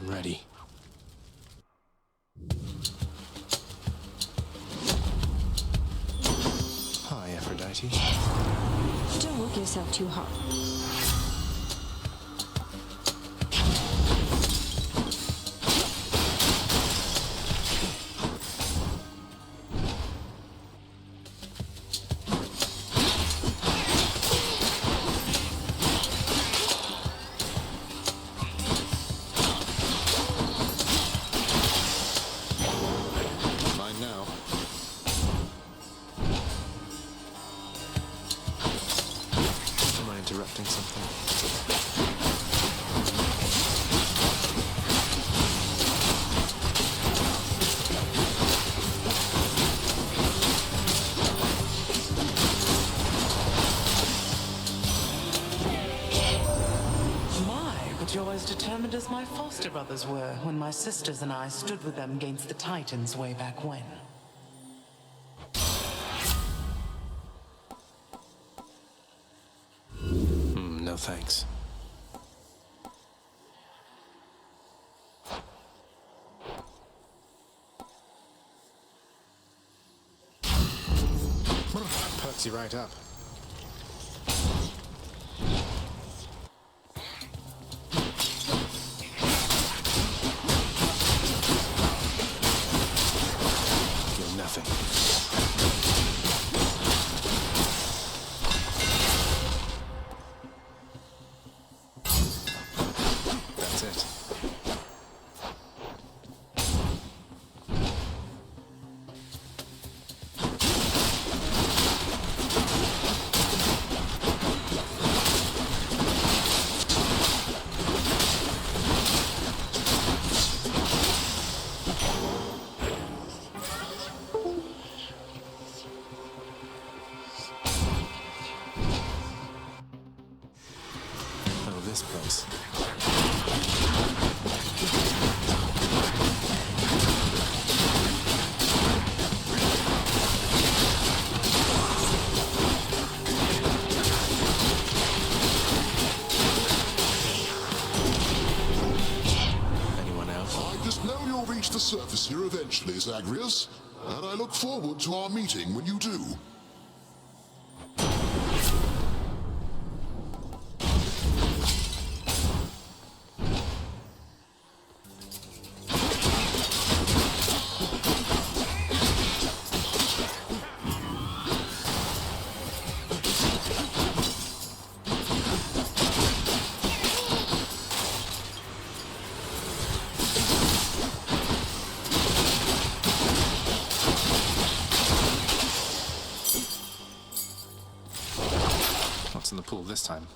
I'm ready. Hi, Aphrodite. Don't work yourself too hard. Interrupting something. But you're as determined as my foster brothers were when my sisters and I stood with them against the Titans way back when. No thanks. Perks you right up. You're nothing. That's it. Oh, this place. Anyone else? I just know you'll reach the surface here eventually, Zagreus, and I look forward to our meeting when you do. What's in the pool this time?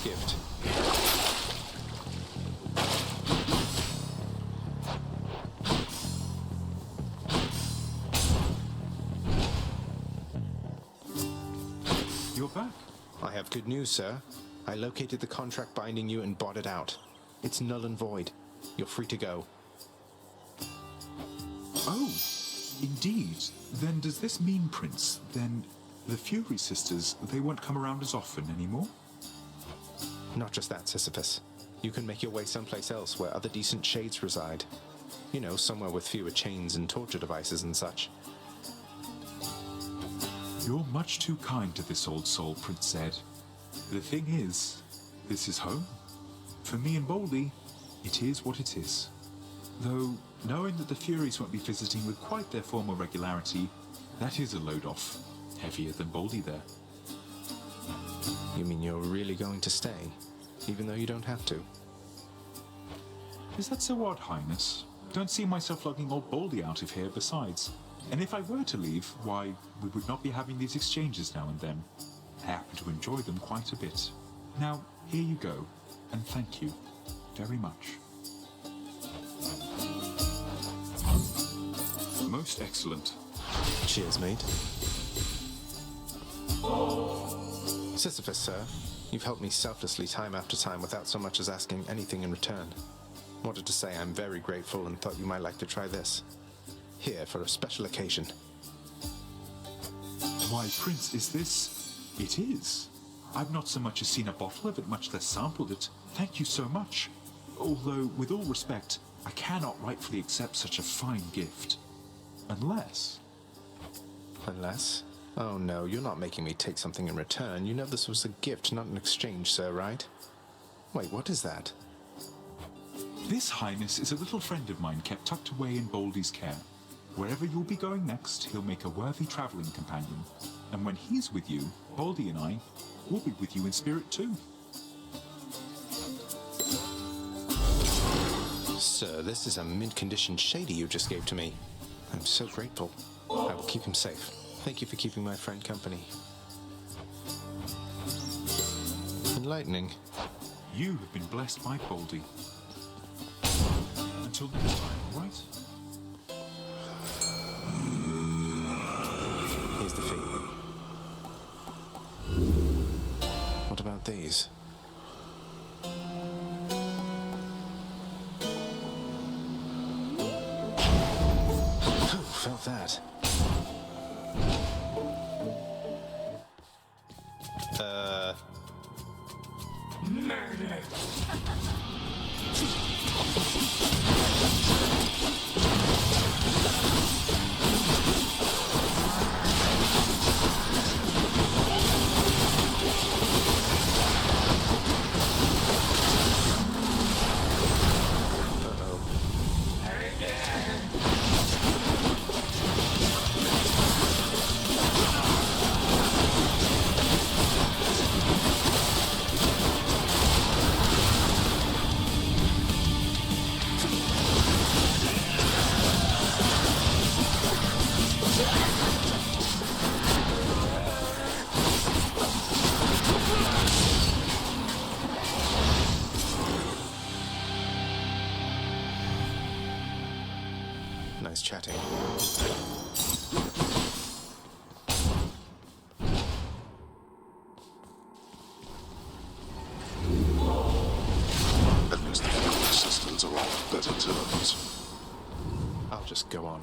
Gift. You're back. I have good news, sir. I located the contract binding you and bought it out. It's null and void. You're free to go. Oh, indeed. Then does this mean, Prince, then the Fury Sisters, they won't come around as often anymore? Not just that, Sisyphus. You can make your way someplace else where other decent shades reside. You know, somewhere with fewer chains and torture devices and such. You're much too kind to this old soul, Prince Zed. The thing is, this is home. For me and Boldy, it is what it is. Though, knowing that the Furies won't be visiting with quite their former regularity, that is a load off. Heavier than Boldy there. You mean you're really going to stay, even though you don't have to? Is that so odd, Highness? Don't see myself lugging old Boldy out of here besides. And if I were to leave, why, we would not be having these exchanges now and then. I happen to enjoy them quite a bit. Now, here you go, and thank you very much. Most excellent. Cheers, mate. Sisyphus, sir. You've helped me selflessly time after time without so much as asking anything in return. Wanted to say I'm very grateful and thought you might like to try this. Here for a special occasion. Why, Prince, is this... It is. I've not so much as seen a bottle of it, much less sampled it. Thank you so much. Although, with all respect, I cannot rightfully accept such a fine gift. Unless... Unless? Oh no, you're not making me take something in return. You know this was a gift, not an exchange, sir, right? Wait, what is that? This, Highness, is a little friend of mine kept tucked away in Boldy's care. Wherever you'll be going next, he'll make a worthy traveling companion. And when he's with you, Boldy and I will be with you in spirit too. Sir, this is a mint-condition shady you just gave to me. I'm so grateful. I will keep him safe. Thank you for keeping my friend company. Enlightening. You have been blessed by Boldy. Until next time, all right? Here's the fee. What about these? Whew, felt that. Nice chatting. At least the Fury Sisters are on better terms. I'll just go on,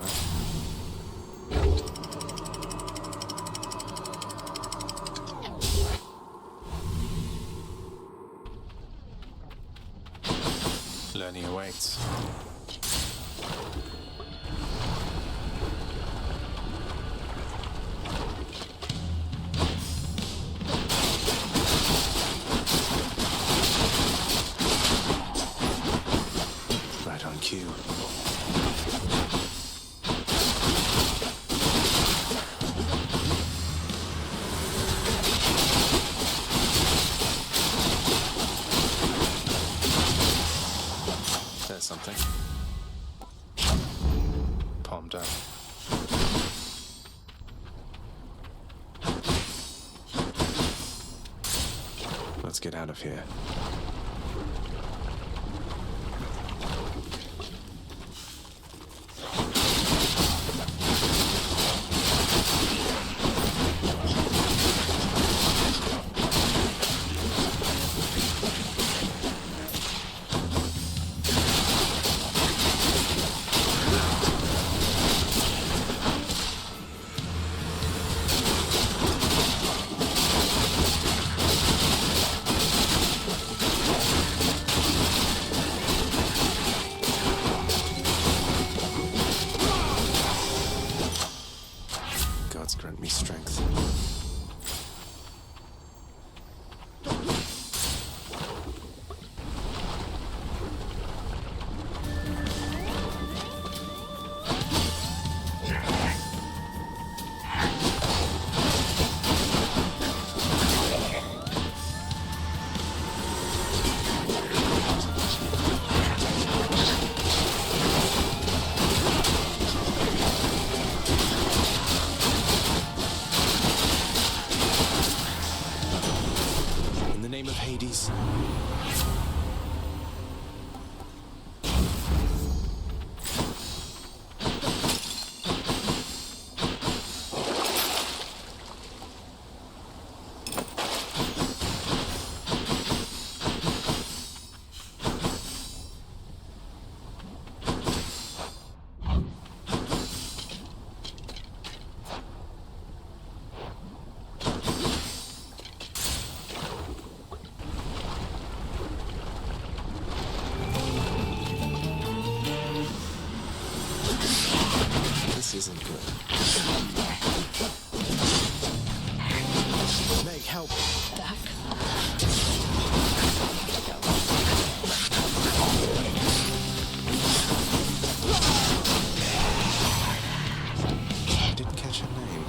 Learning awaits. Right on cue. There's something. Palmed up. Let's get out of here. name of Hades? This isn't good. Meg, help! Back. I didn't catch her name.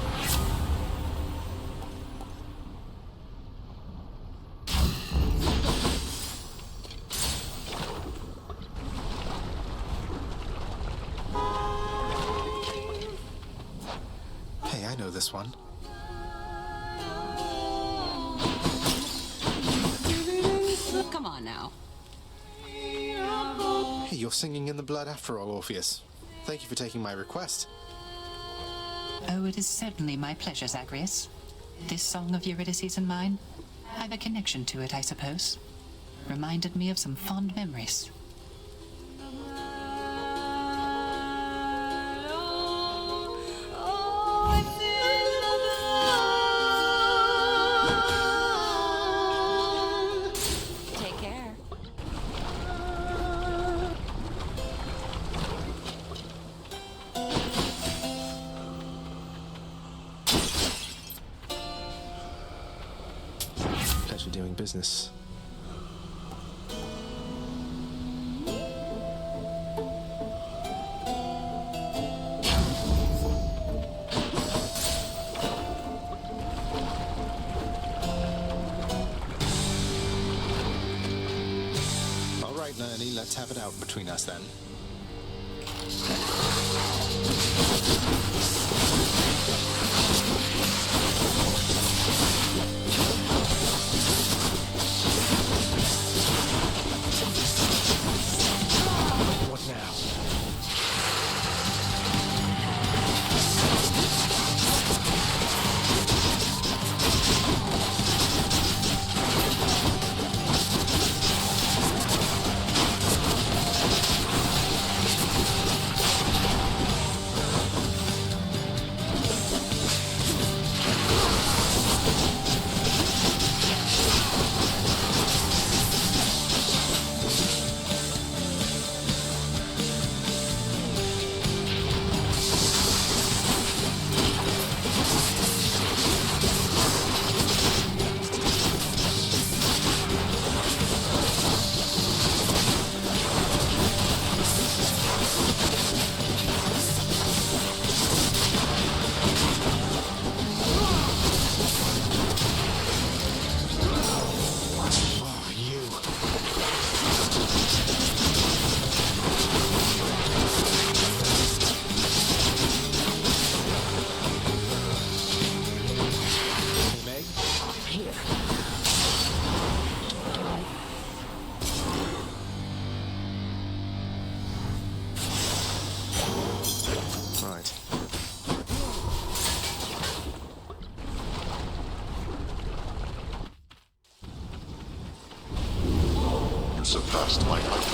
Hey, I know this one. Come on now. Hey, you're singing in the blood after all, Orpheus. Thank you for taking my request. Oh, it is certainly my pleasure, Zagreus. This song of Eurydice's and mine, I've a connection to it, I suppose. Reminded me of some fond memories. Take care. Pleasure doing business. All right, Nerny, let's have it out between us then. What now? Oh, you. Hey, Meg? Here. Right. You surpassed my height.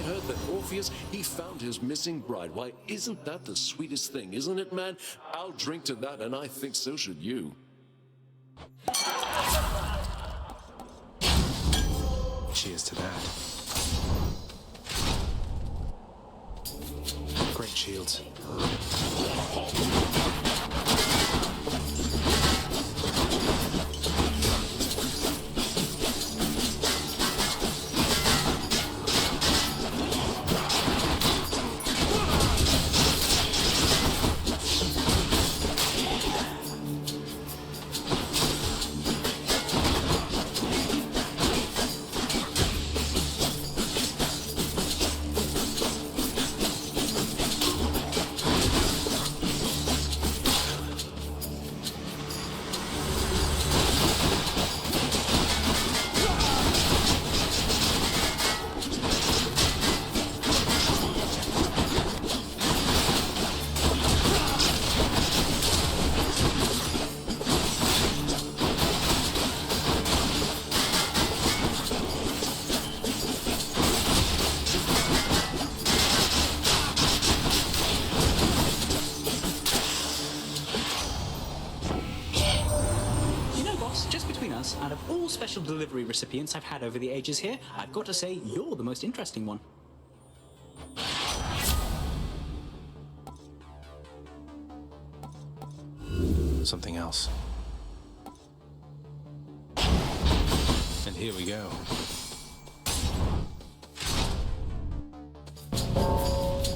heard that Orpheus, he found his missing bride. Why, isn't that the sweetest thing, isn't it, man? I'll drink to that, and I think so should you. Cheers to that. Great shields. Out of all special delivery recipients I've had over the ages here, I've got to say you're the most interesting one. Something else. And here we go.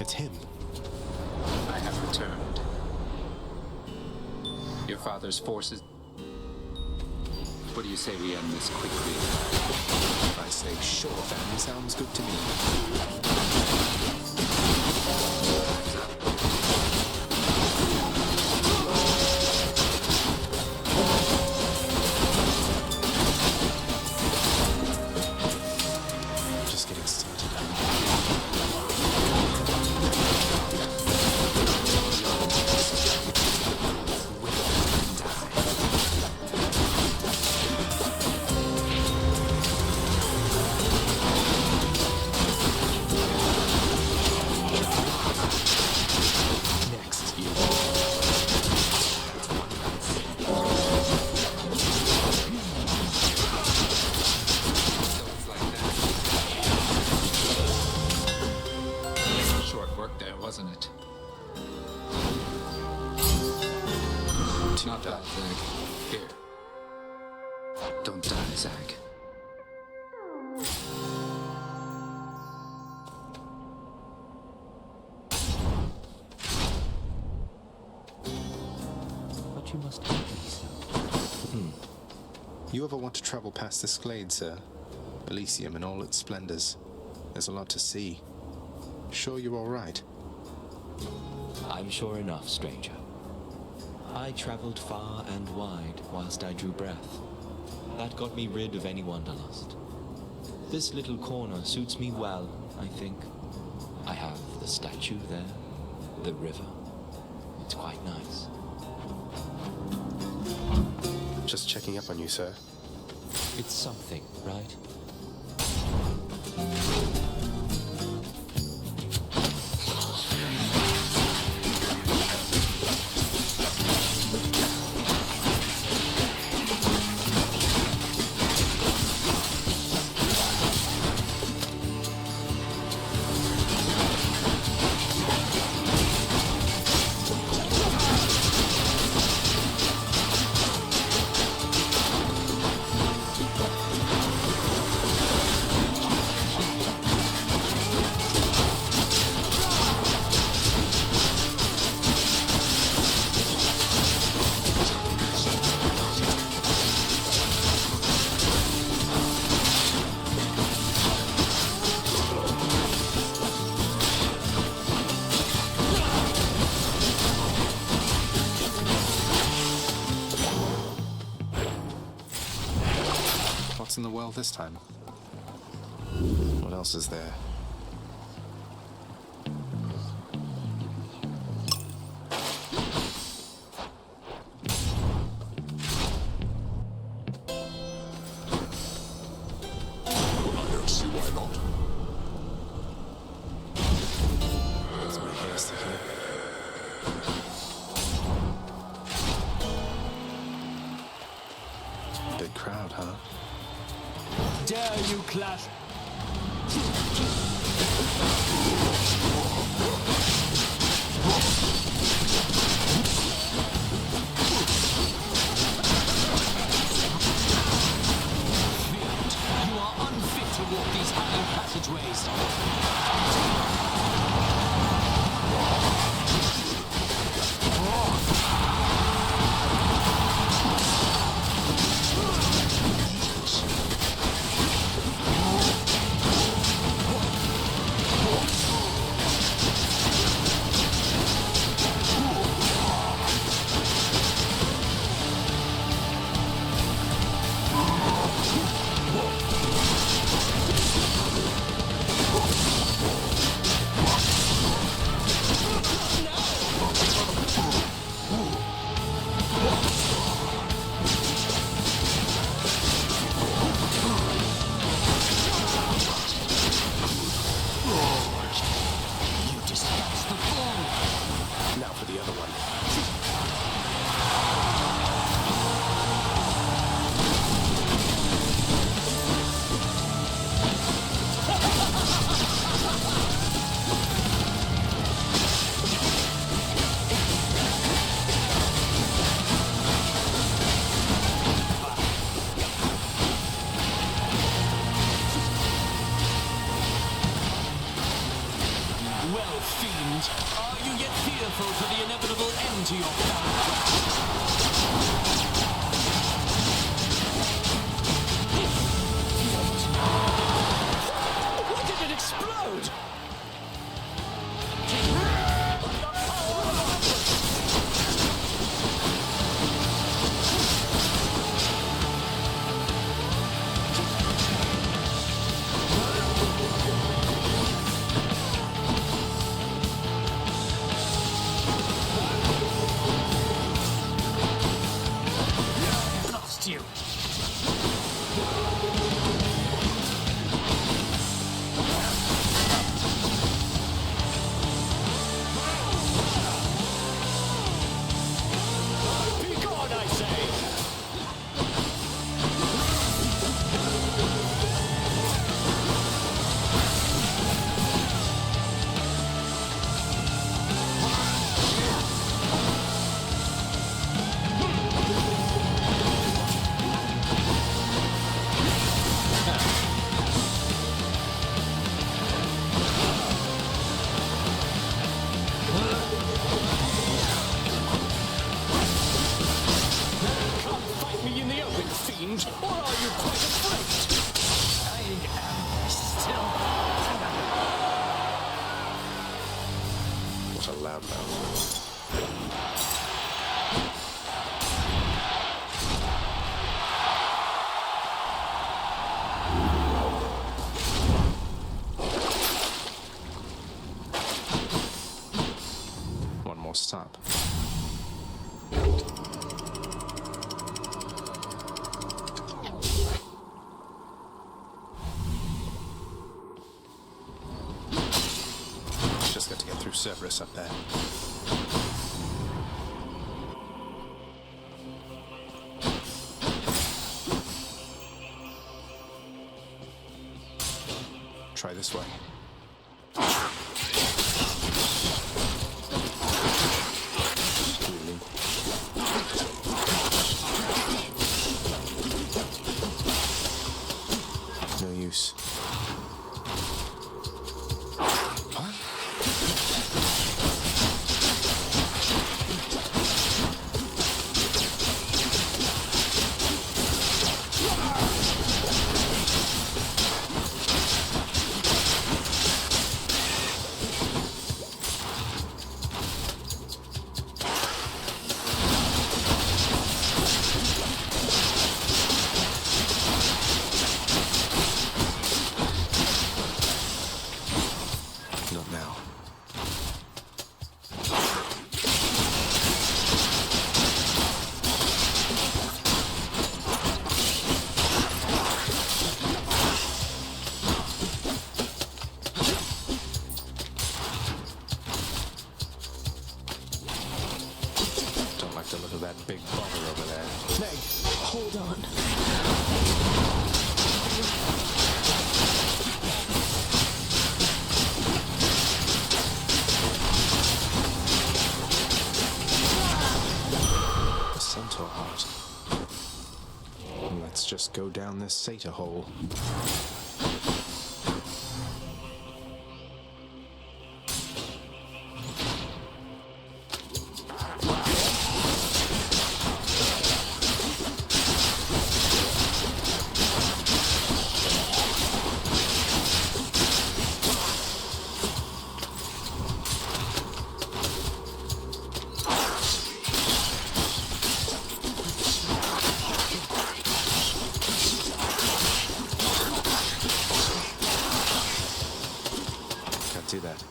It's him. I have returned. Your father's forces... What do you say we end this quickly? I say sure, family sounds good to me. Just getting started. Wasn't it? Not that, Zag. Here. Don't die, Zag. But you must help me, sir. You ever want to travel past this glade, sir? Elysium in all its splendors. There's a lot to see. Sure you're all right? I'm sure enough, stranger. I traveled far and wide whilst I drew breath. That got me rid of any wanderlust. This little corner suits me well, I think. I have the statue there, the river. It's quite nice. Just checking up on you, sir. It's something, right? What's in the well this time? What else is there? I don't see why not. was thinking. Big crowd, huh? Dare you clash? You are unfit to walk these high passageways. Now for the other one. Well, fiend, are you yet fearful for the inevitable end to your foul? Why did it explode? Blast you! Be gone, I say! Come fight me in the open, fiend, or are you quite afraid? I am still... What a loudmouth. One more stop. Just got to get through Cerberus up there. Try this way. Really? No use. What? Not now. just go down this Sata hole. Do that.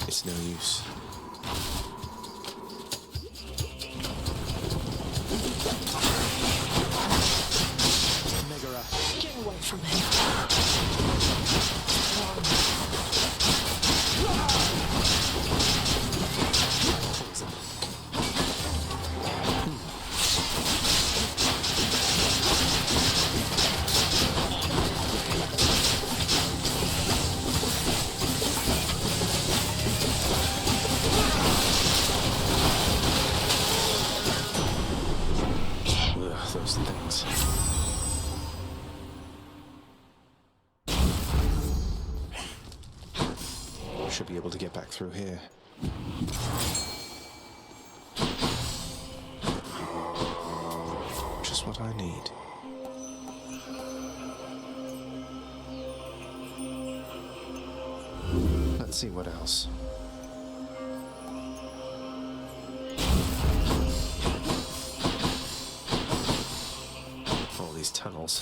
It's no use. Get away from him. Ugh, those things. Should be able to get back through here. Just what I need. Let's see what else. All these tunnels.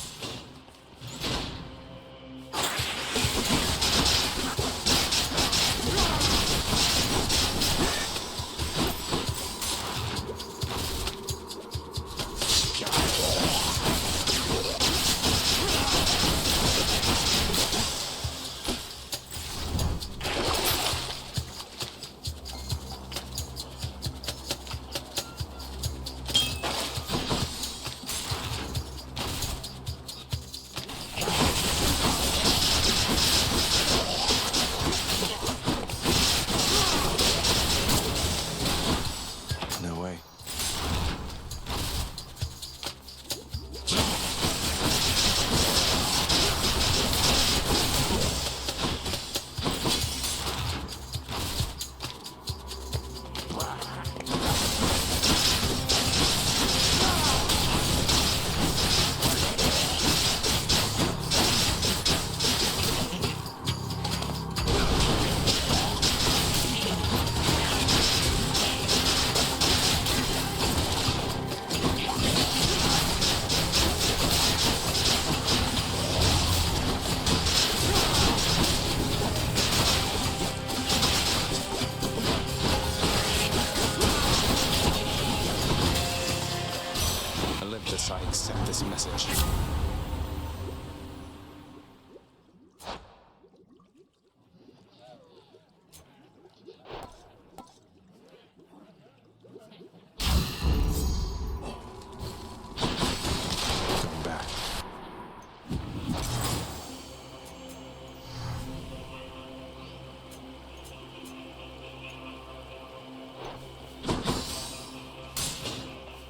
I accept this message. Going back.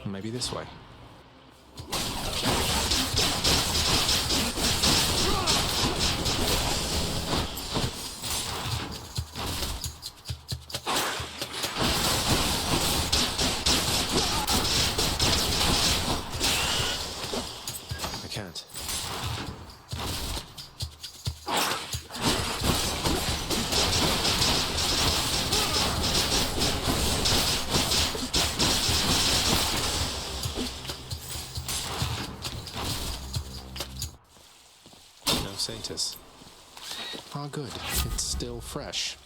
Maybe this way. Satyrs. Ah, good. It's still fresh.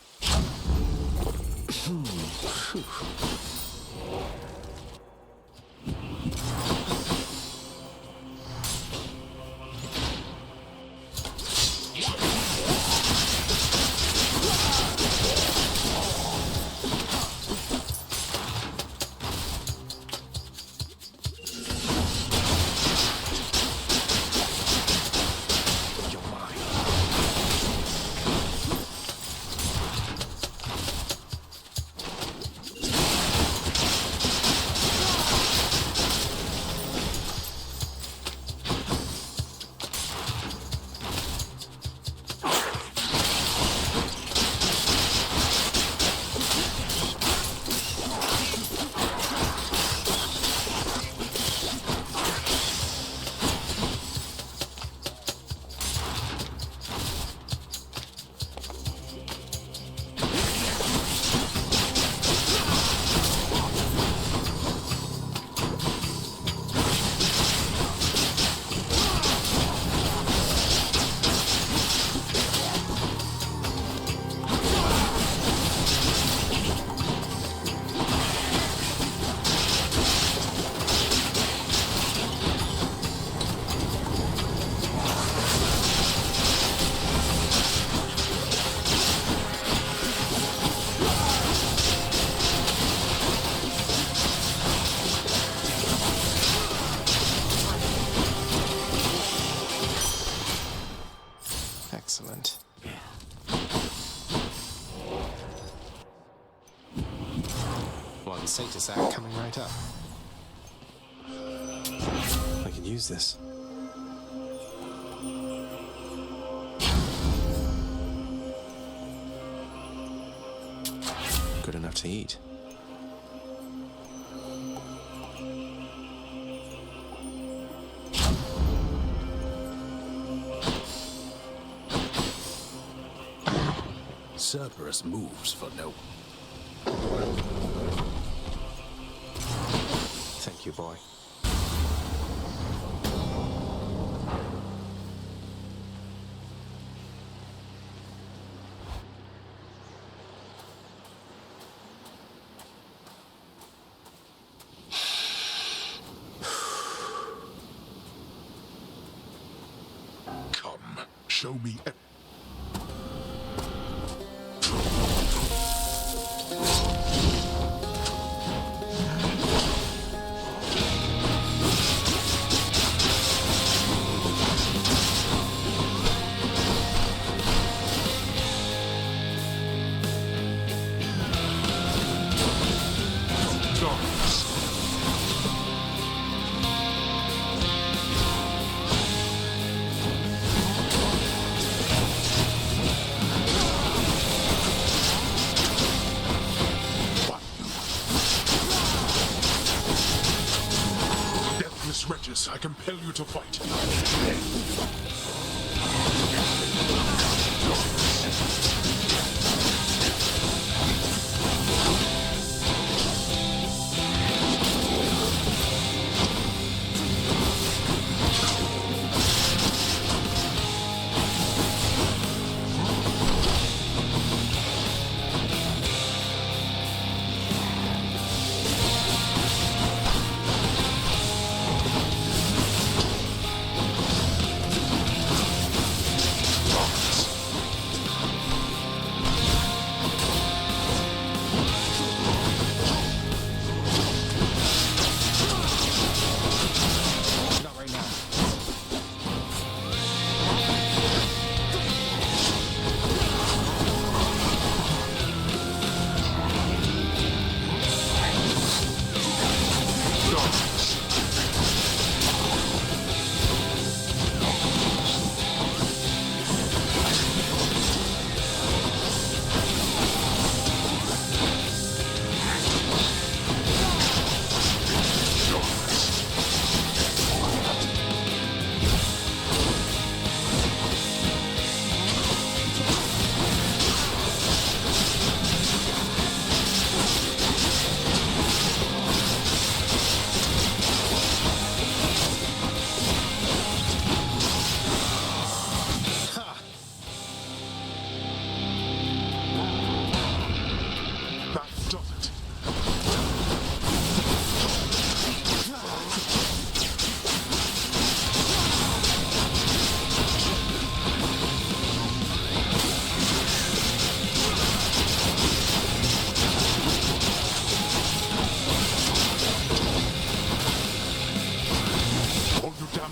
sack coming right up. I could use this. Good enough to eat. Cerberus moves for no. Thank you, boy. Come, show me. Wretches, I compel you to fight.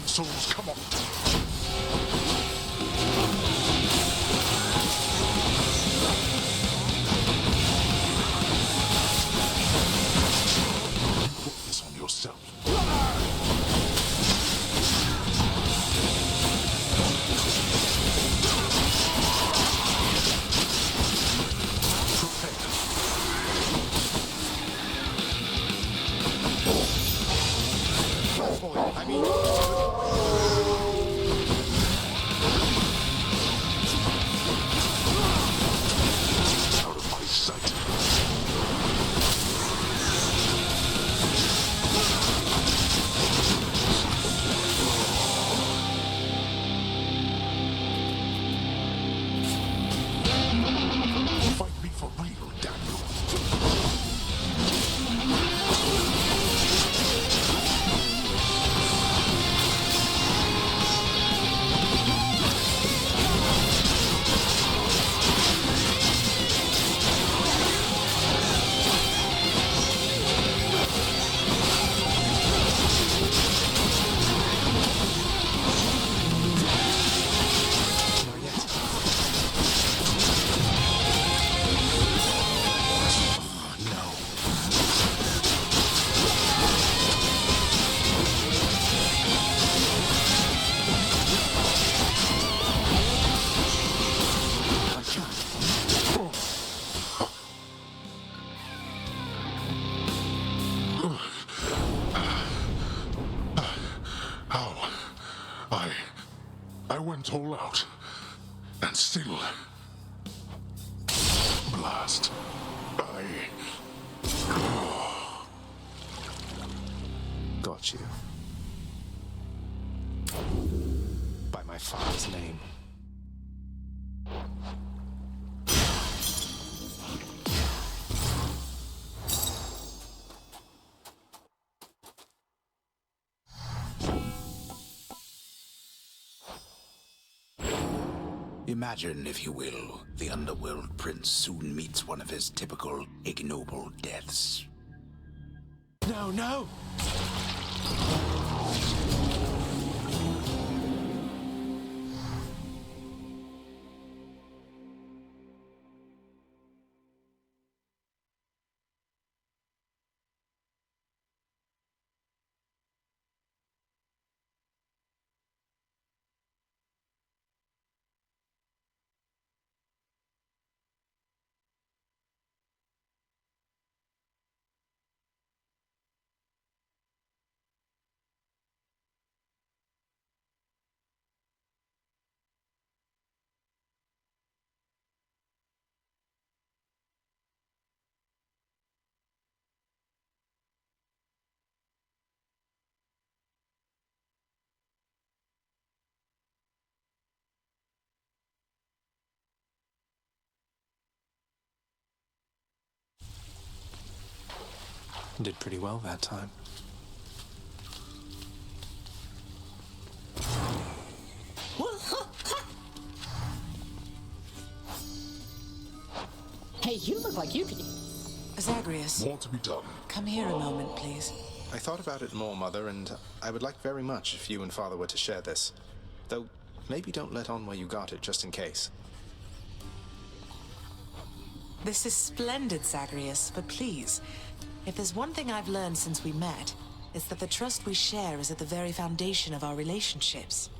Souls, come on. Put this on yourself. Out of my sight. Fight me for real, damn you. went all out. And still... Blast. Got you. By my father's name. Imagine, if you will, the underworld prince soon meets one of his typical ignoble deaths. No, no! Did pretty well that time. Hey, you look like you could... Zagreus. More to be done. Come here a moment, please. I thought about it more, Mother, and I would like very much if you and Father were to share this. Though, maybe don't let on where you got it, just in case. This is splendid, Zagreus, but please, if there's one thing I've learned since we met, it's that the trust we share is at the very foundation of our relationships.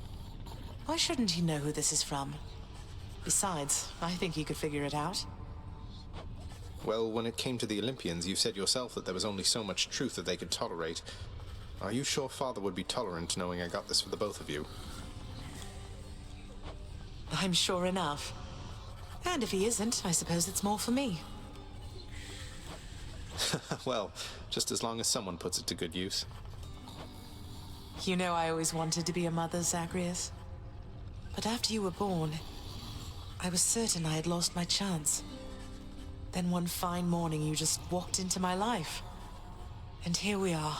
Why shouldn't he know who this is from? Besides, I think he could figure it out. Well, when it came to the Olympians, you said yourself that there was only so much truth that they could tolerate. Are you sure Father would be tolerant knowing I got this for the both of you? I'm sure enough. And if he isn't, I suppose it's more for me. Well, just as long as someone puts it to good use. You know I always wanted to be a mother, Zagreus. But after you were born, I was certain I had lost my chance. Then one fine morning you just walked into my life. And here we are.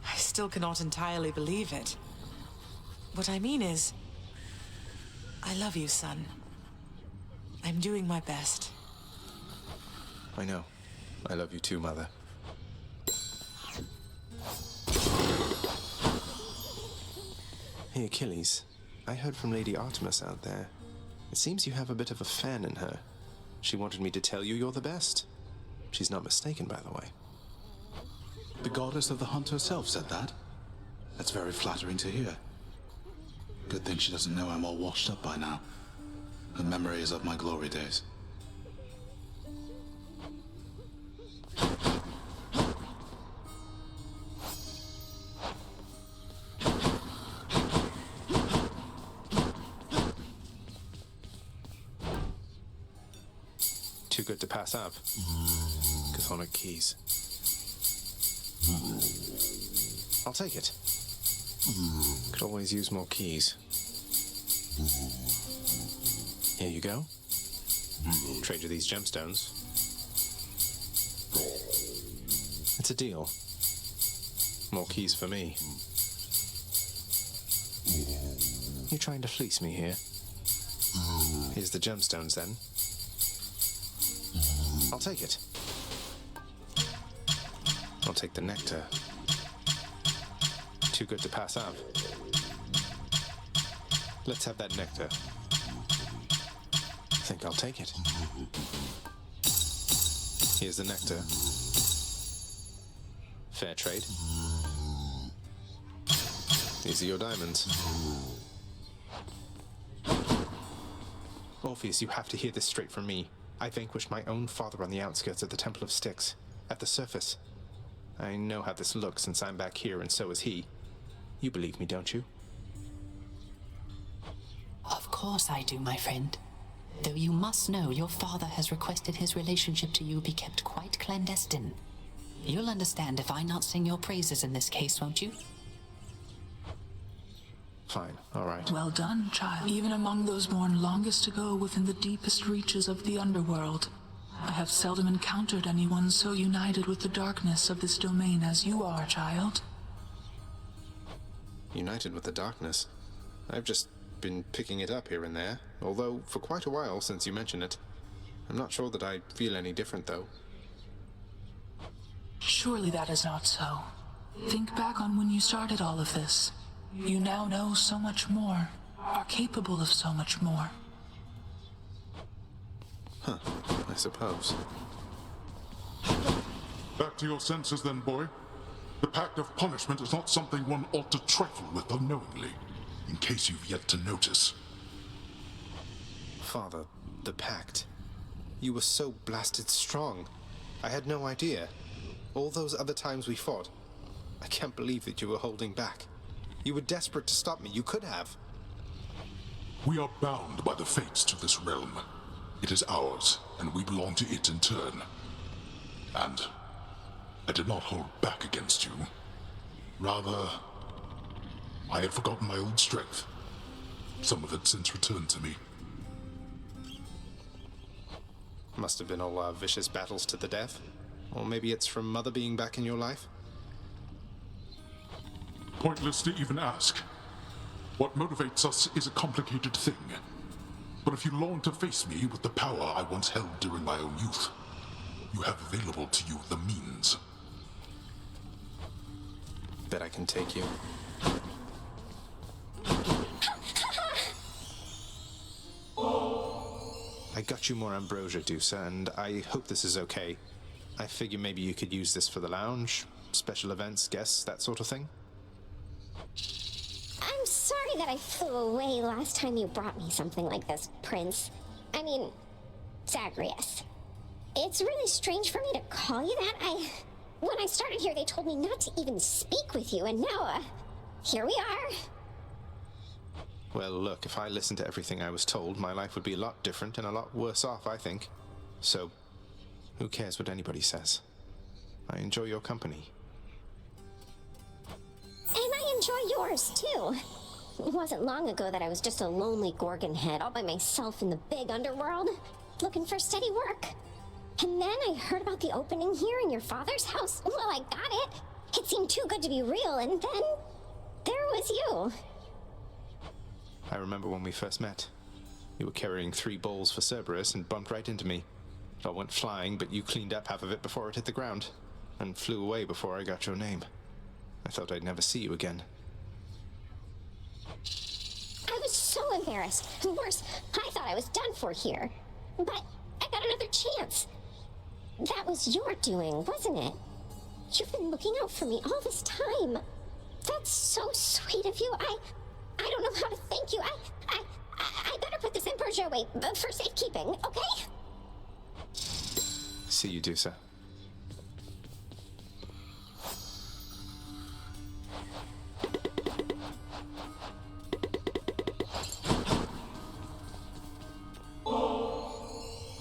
I still cannot entirely believe it. What I mean is, I love you, son. I'm doing my best. I know. I love you too, Mother. Hey, Achilles. I heard from Lady Artemis out there. It seems you have a bit of a fan in her. She wanted me to tell you you're the best. She's not mistaken, by the way. The goddess of the hunt herself said that? That's very flattering to hear. Good thing she doesn't know I'm all washed up by now. Her memory is of my glory days. Too good to pass up. Chthonic keys. I'll take it. Could always use more keys. Here you go. Trade you these gemstones. It's a deal. More keys for me. You trying to fleece me here? Here's the gemstones then. I'll take it. I'll take the nectar. Too good to pass up. Let's have that nectar. I think I'll take it. Here's the nectar. Fair trade. These are your diamonds. Orpheus, you have to hear this straight from me. I vanquished my own father on the outskirts of the Temple of Styx, at the surface. I know how this looks since I'm back here, and so is he. You believe me, don't you? course I do, my friend. Though you must know your father has requested his relationship to you be kept quite clandestine. You'll understand if I not sing your praises in this case, won't you? Fine, all right. Well done, child. Even among those born longest ago within the deepest reaches of the underworld, I have seldom encountered anyone so united with the darkness of this domain as you are, child. United with the darkness? I've just been picking it up here and there, although for quite a while since you mentioned it. I'm not sure that I feel any different, though. Surely that is not so. Think back on when you started all of this. You now know so much more, are capable of so much more. Huh, I suppose. Back to your senses then, boy. The pact of punishment is not something one ought to trifle with unknowingly, in case you've yet to notice. Father, the pact. You were so blasted strong. I had no idea. All those other times we fought. I can't believe that you were holding back. You were desperate to stop me. You could have. We are bound by the fates to this realm. It is ours, and we belong to it in turn. And I did not hold back against you. Rather, I had forgotten my old strength. Some of it since returned to me. Must have been all our vicious battles to the death. Or maybe it's from Mother being back in your life? Pointless to even ask. What motivates us is a complicated thing. But if you long to face me with the power I once held during my own youth, you have available to you the means. Bet I can take you. I got you more ambrosia, Dusa, and I hope this is okay. I figure maybe you could use this for the lounge, special events, guests, that sort of thing. I'm sorry that I flew away last time you brought me something like this, Prince. I mean, Zagreus. It's really strange for me to call you that. When I started here, they told me not to even speak with you, and now, here we are. Well, look, if I listened to everything I was told, my life would be a lot different and a lot worse off, I think. So, who cares what anybody says? I enjoy your company. And I enjoy yours, too. It wasn't long ago that I was just a lonely Gorgon head all by myself in the big underworld, looking for steady work. And then I heard about the opening here in your father's house. Well, I got it. It seemed too good to be real, and then there was you. I remember when we first met. You were carrying 3 bowls for Cerberus and bumped right into me. It all went flying, but you cleaned up half of it before it hit the ground, and flew away before I got your name. I thought I'd never see you again. I was so embarrassed. Worse, I thought I was done for here. But I got another chance. That was your doing, wasn't it? You've been looking out for me all this time. That's so sweet of you. I don't know how to thank you. I better put this ambrosia away for safekeeping, okay? See you, Dusa.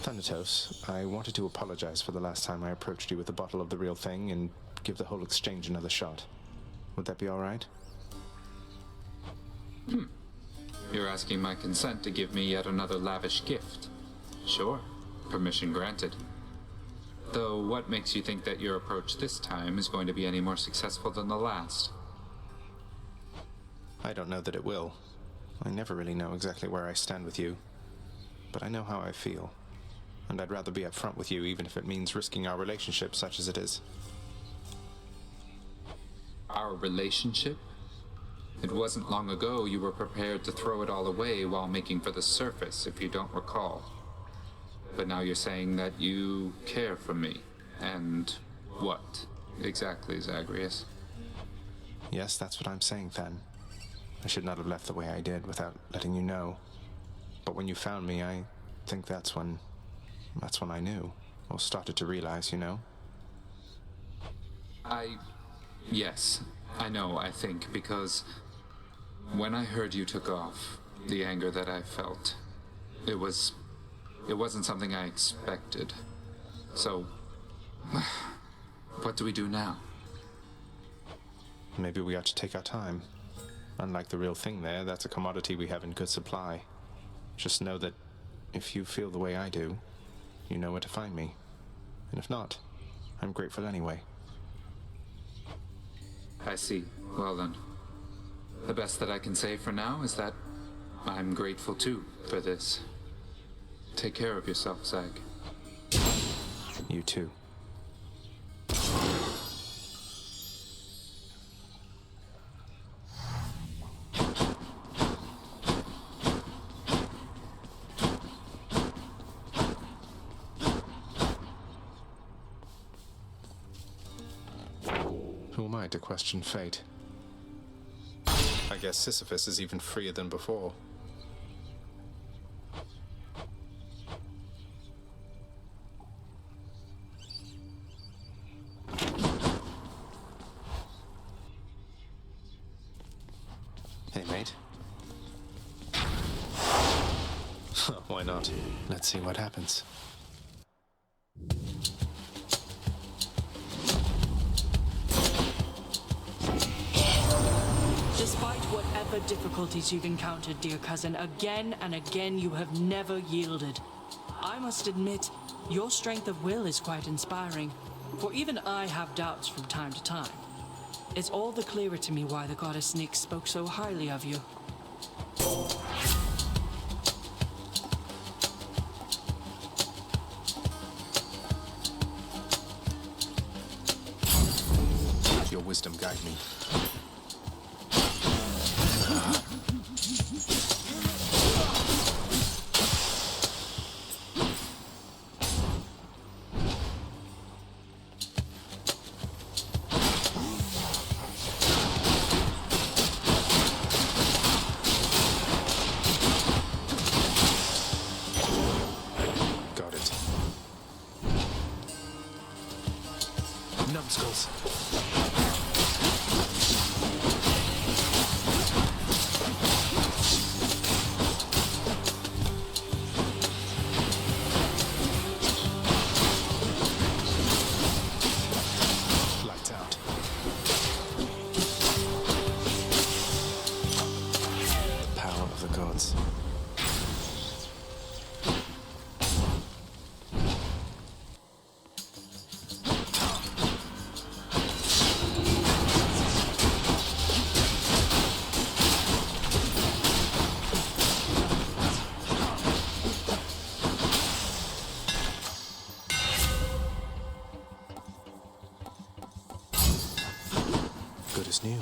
Thanatos, I wanted to apologize for the last time I approached you with a bottle of the real thing and give the whole exchange another shot. Would that be all right? You're asking my consent to give me yet another lavish gift. Sure, permission granted. Though what makes you think that your approach this time is going to be any more successful than the last? I don't know that it will. I never really know exactly where I stand with you. But I know how I feel. And I'd rather be upfront with you even if it means risking our relationship such as it is. Our relationship? It wasn't long ago you were prepared to throw it all away while making for the surface, if you don't recall. But now you're saying that you care for me. And what exactly, Zagreus? Yes, that's what I'm saying, Than. I should not have left the way I did without letting you know. But when you found me, I think that's when I knew, or started to realize, you know? Yes, I know, I think, because when I heard you took off, the anger that I felt. It wasn't something I expected. So, what do we do now? Maybe we ought to take our time. Unlike the real thing there, that's a commodity we have in good supply. Just know that if you feel the way I do, you know where to find me. And if not, I'm grateful anyway. I see. Well then, the best that I can say for now is that I'm grateful too for this. Take care of yourself, Zag. You too. Who am I to question fate? I guess Sisyphus is even freer than before. Hey, mate. Why not? Let's see what happens. Despite whatever difficulties you've encountered, dear cousin, again and again you have never yielded. I must admit, your strength of will is quite inspiring, for even I have doubts from time to time. It's all the clearer to me why the goddess Nyx spoke so highly of you. Let your wisdom guide me. Numbskulls. Lights out. The power of the gods. Good as new.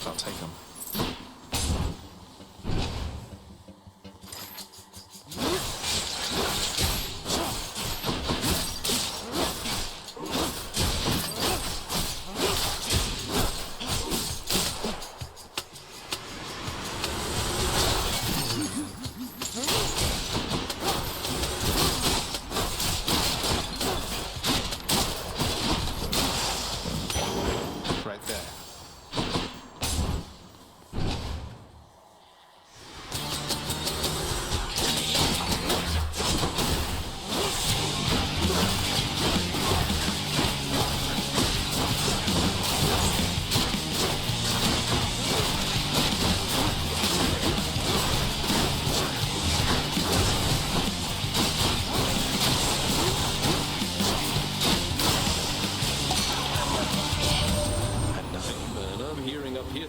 I'll take them. Right there.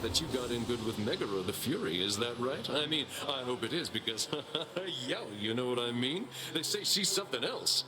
That you got in good with Megara the Fury, is that right? I mean, I hope it is, because, yeah, you know what I mean? They say she's something else.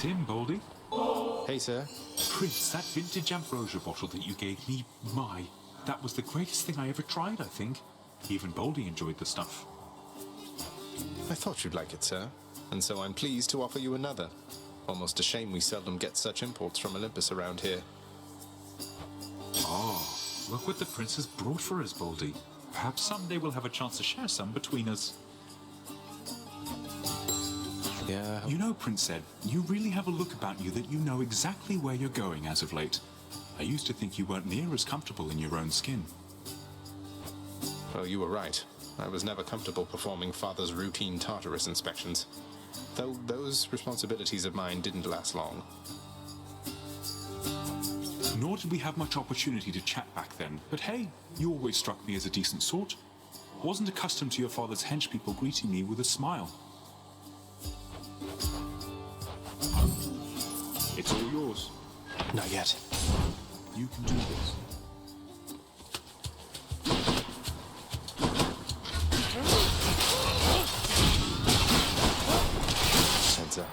Tim, Baldy. Hey, sir. Prince, that vintage ambrosia bottle that you gave me, that was the greatest thing I ever tried, I think. Even Baldy enjoyed the stuff. I thought you'd like it, sir. And so I'm pleased to offer you another. Almost a shame we seldom get such imports from Olympus around here. Oh, look what the prince has brought for us, Baldy. Perhaps someday we'll have a chance to share some between us. Yeah. You know, Prince said, you really have a look about you that you know exactly where you're going as of late. I used to think you weren't near as comfortable in your own skin. Well, you were right. I was never comfortable performing Father's routine Tartarus inspections. Though those responsibilities of mine didn't last long. Nor did we have much opportunity to chat back then, but hey, you always struck me as a decent sort. Wasn't accustomed to your father's henchpeople greeting me with a smile. It's all yours. Not yet. You can do this. Heads up.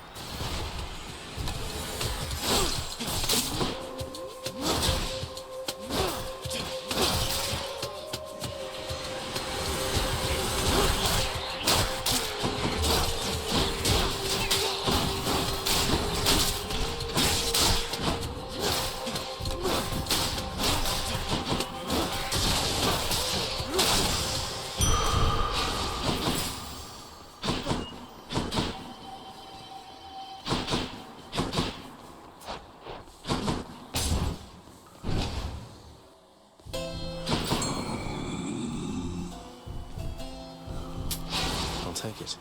Take it.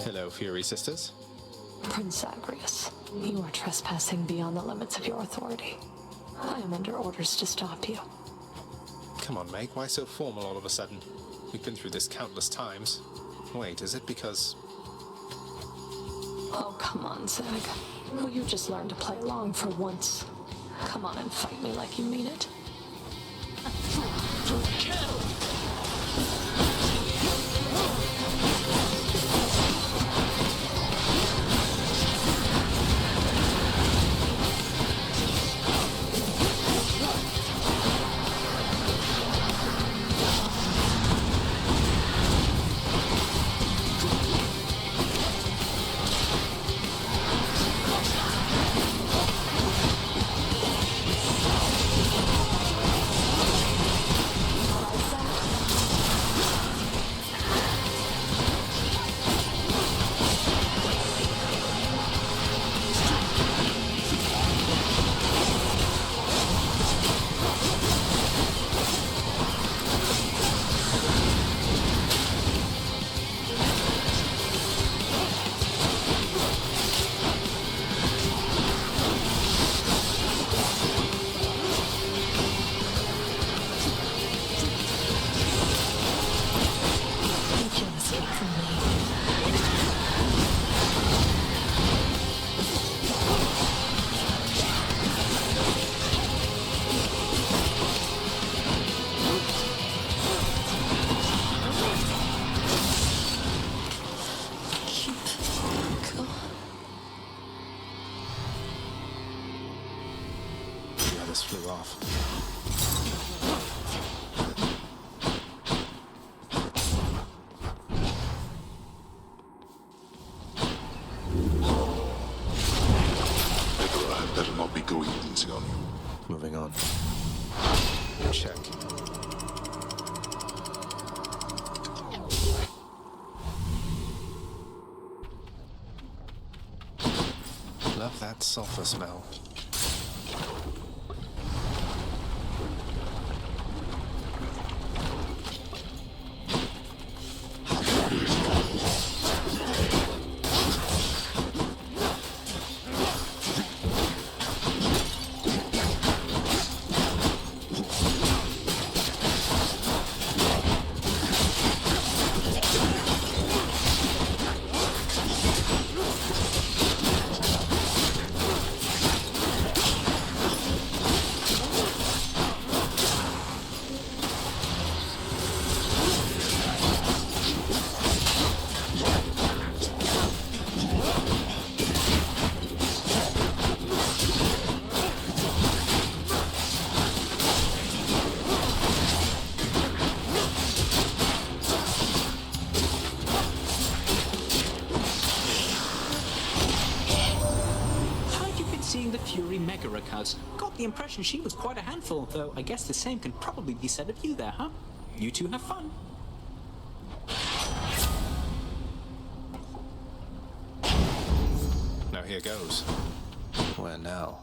Hello, Fury Sisters. Prince Zagreus, you are trespassing beyond the limits of your authority. I am under orders to stop you. Come on, Meg, why so formal all of a sudden? We've been through this countless times. Wait, is it because... Oh, come on, Zag. Will you just learn to play along for once? Come on and fight me like you mean it. Flew off. I'd better not be going easy on you. Moving on. Check. Love that sulfur smell. the Fury Megara cuz. Got the impression she was quite a handful, though I guess the same can probably be said of you there, huh? You two have fun. Now here goes. Where now?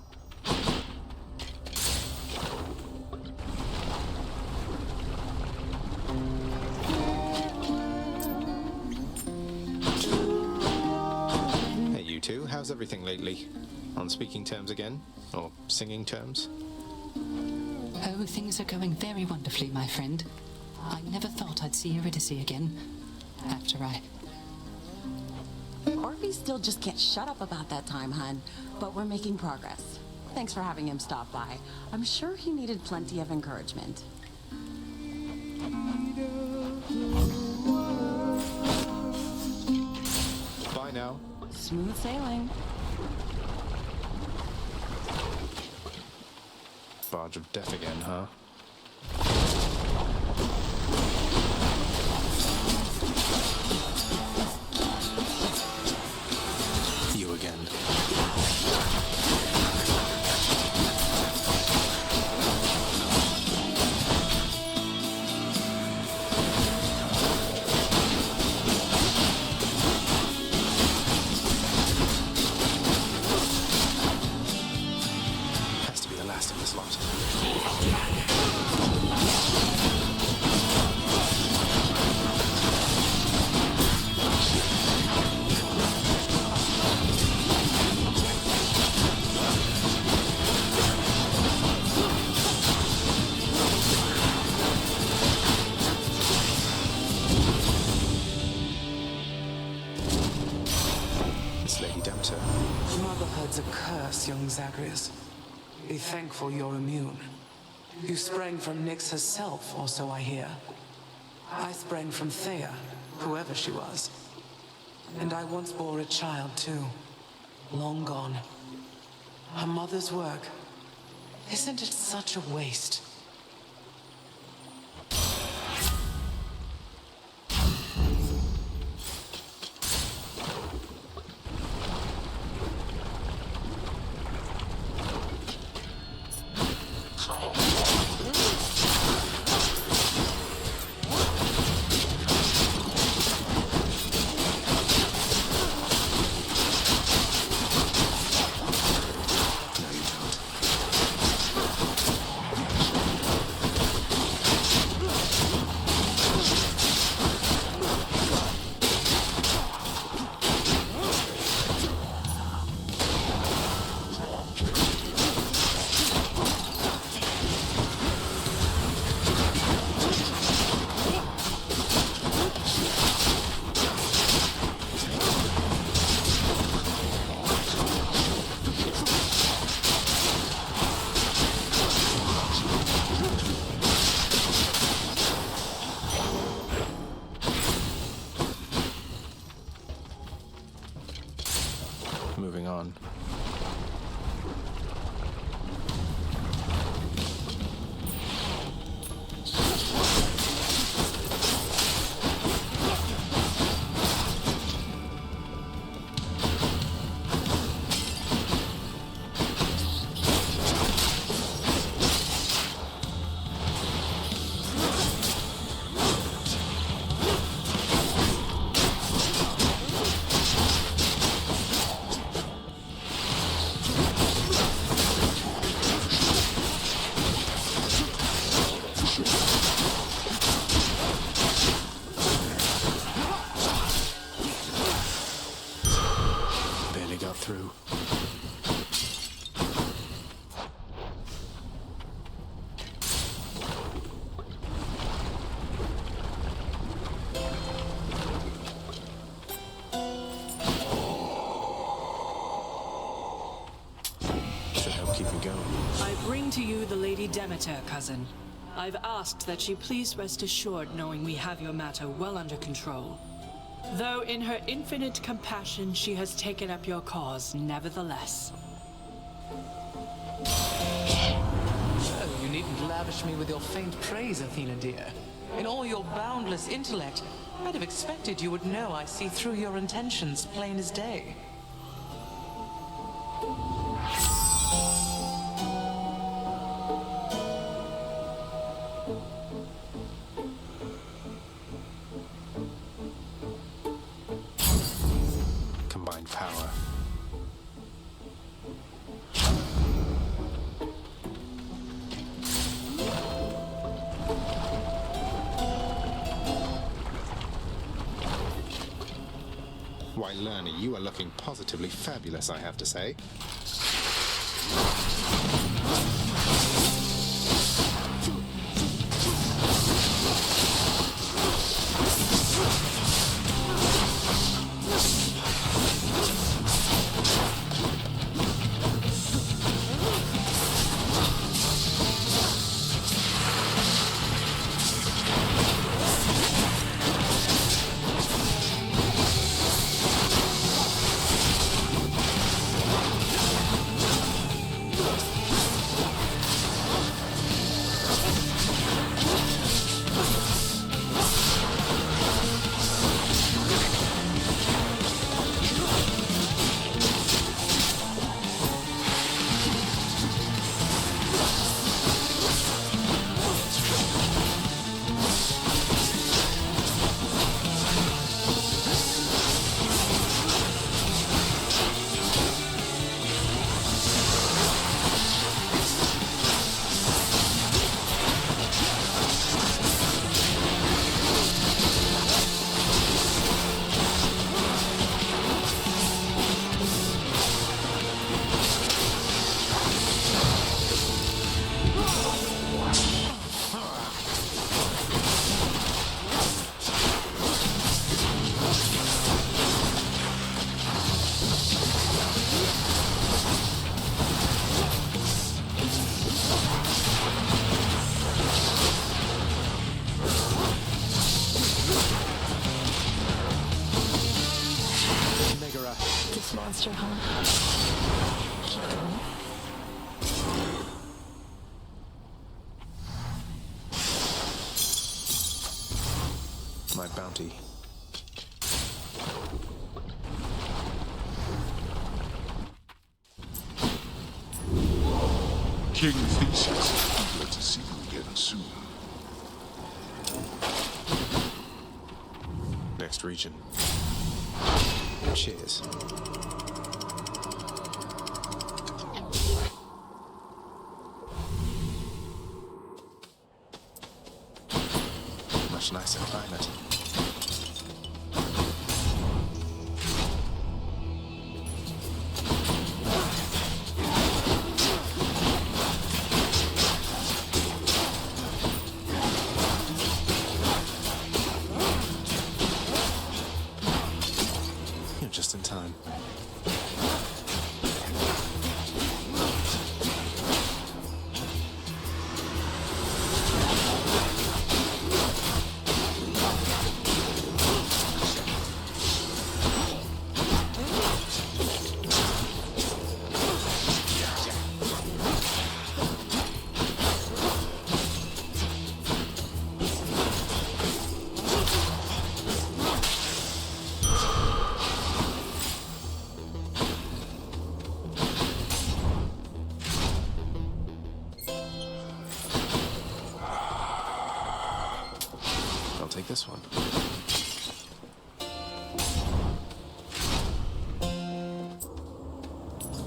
Hey, you two, how's everything lately? On speaking terms again? Or singing terms? Oh, things are going very wonderfully, my friend. I never thought I'd see Eurydice again. After Orphe still just can't shut up about that time, hun. But we're making progress. Thanks for having him stop by. I'm sure he needed plenty of encouragement. Bye now. Smooth sailing. Barge of death again, huh? You again. Has to be the last of this lot. It's Lady Demeter. Motherhood's a curse, young Zagreus. Be thankful you're immune. You sprang from Nyx herself, or so I hear. I sprang from Thea, whoever she was. And I once bore a child, too. Long gone. Her mother's work. Isn't it such a waste? Moving on. Barely got through. Should help keep me going. I bring to you the Lady Demeter, cousin. I've asked that she please rest assured knowing we have your matter well under control. Though in her infinite compassion she has taken up your cause, nevertheless. Oh, you needn't lavish me with your faint praise, Athena dear. In all your boundless intellect, I'd have expected you would know I see through your intentions plain as day. Why, Lerner, you are looking positively fabulous, I have to say. monster, huh? Keep going. My bounty. King Theseus, eager to see you again soon. Next region. Cheers. Much nicer climate. You're just in time. I'll take this one.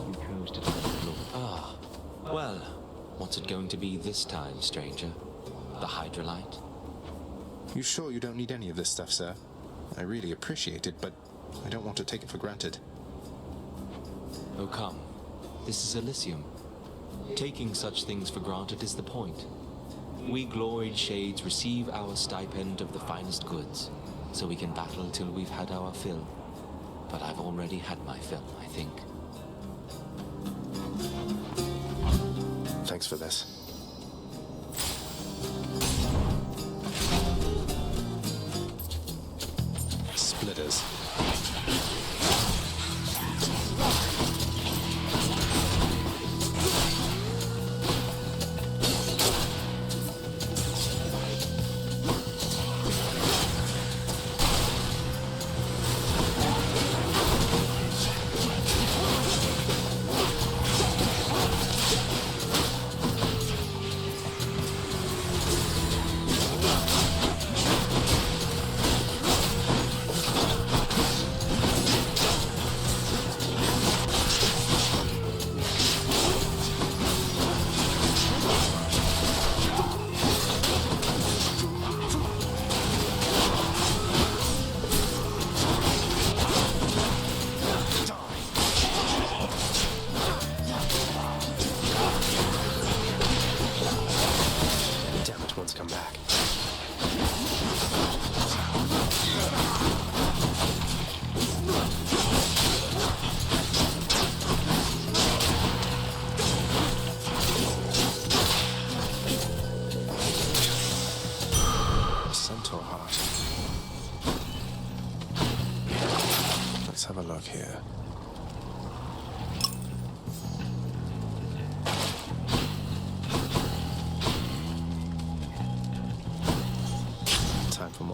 You chose to take the floor. Ah, well, what's it going to be this time, stranger? The Hydrolite? You sure you don't need any of this stuff, sir? I really appreciate it, but I don't want to take it for granted. Oh, come. This is Elysium. Taking such things for granted is the point. We gloried shades receive our stipend of the finest goods, so we can battle till we've had our fill. But I've already had my fill, I think. Thanks for this. Splitters.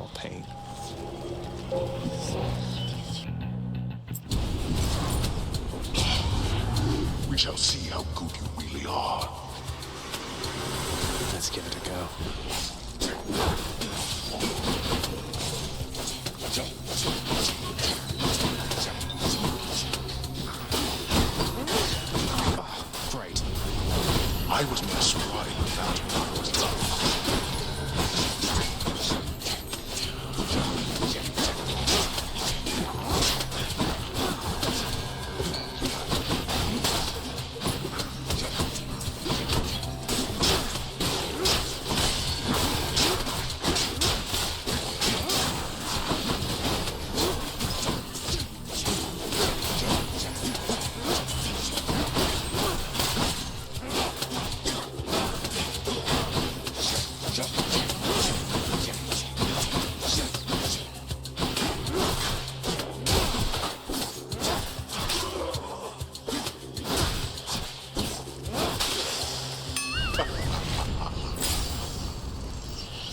more pain. We shall see how good you really are. Let's give it a go. Oh, great. I was prescribed with that when I was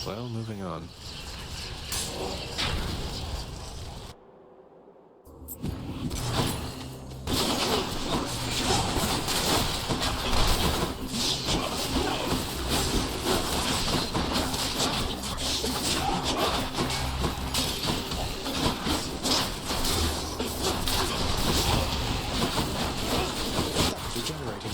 Well, moving on. Regenerating.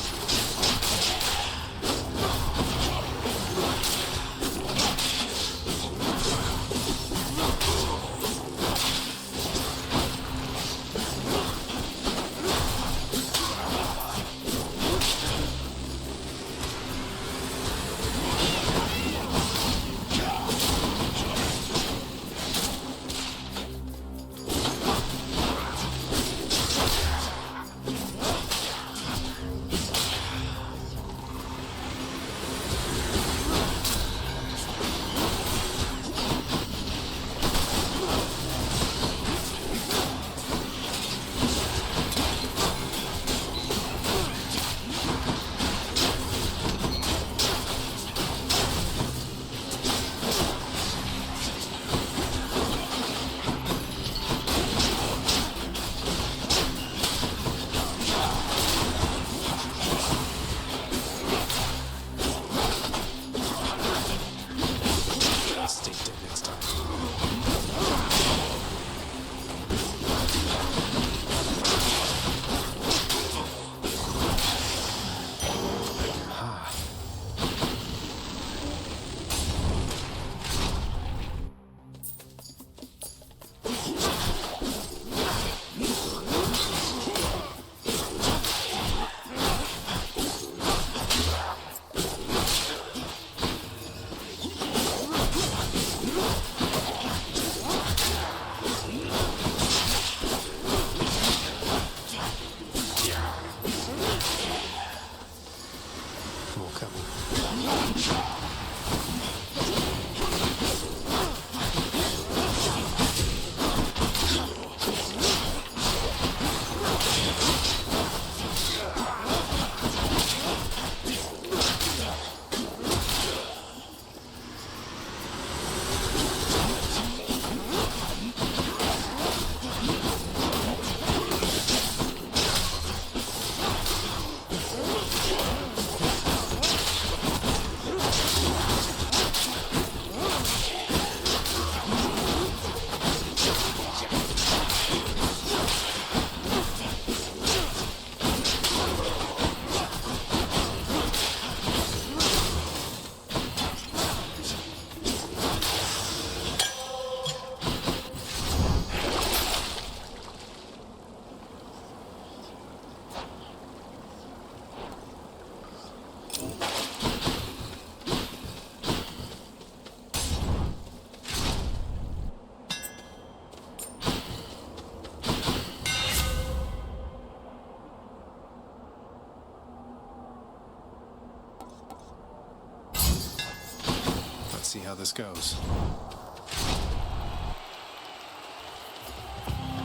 See how this goes.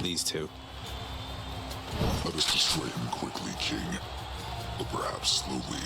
These two. Let us destroy him quickly, King. Or perhaps slowly.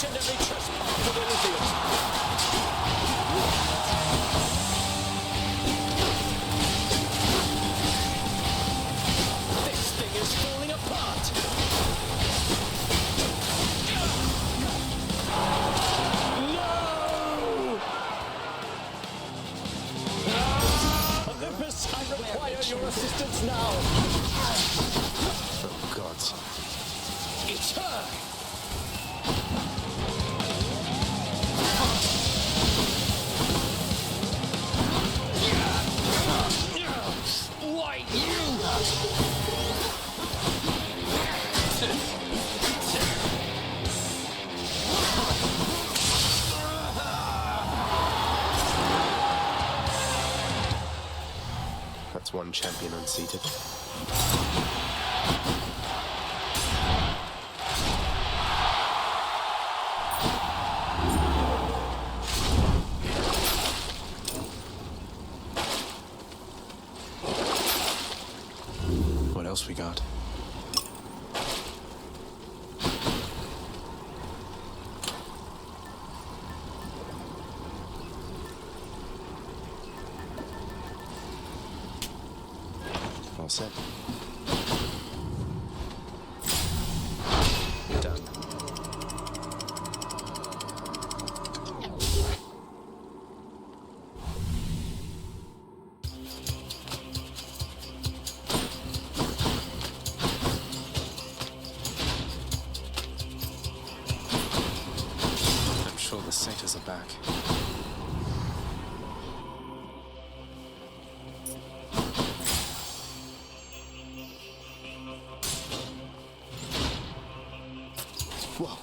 each and every trespass of Elysium. This thing is falling apart. No! Olympus, I require your assistance now. Oh, gods. It's her! Why you? That's one champion unseated. What else we got? All set. Done. I'm sure the satyrs are back. Whoa.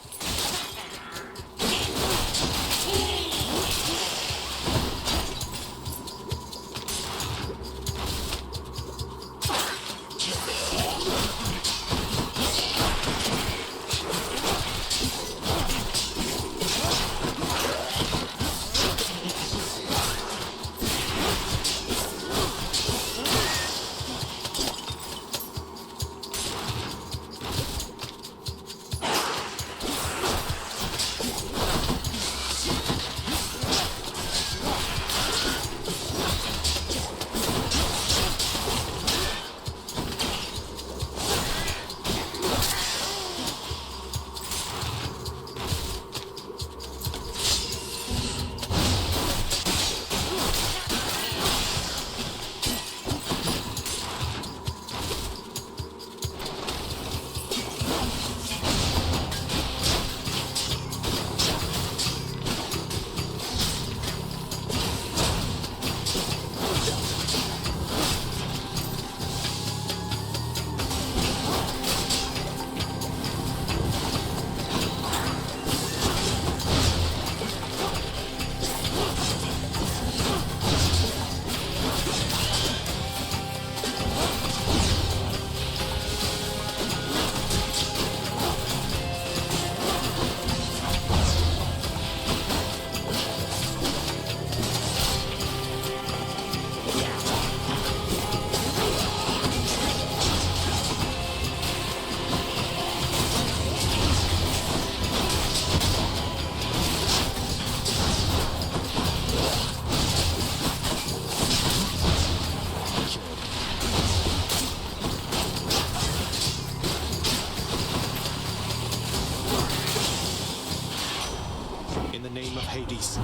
In the name of Hades.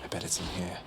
I bet it's in here.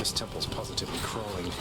This temple's positively crawling.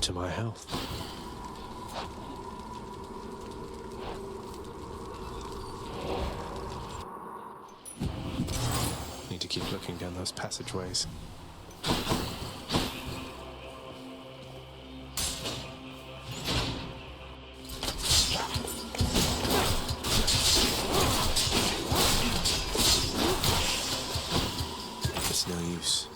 To my health. Need to keep looking down those passageways. It's no use.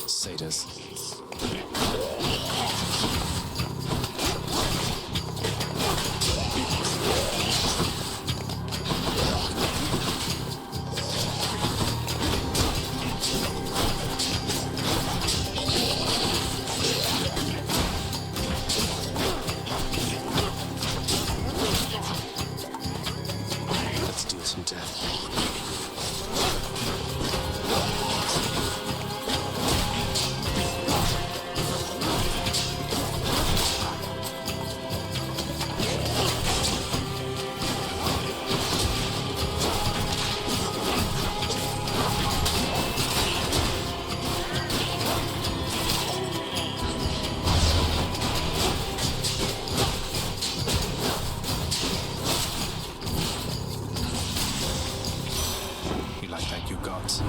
Satyrs. Let's deal some death. Thank you, gods.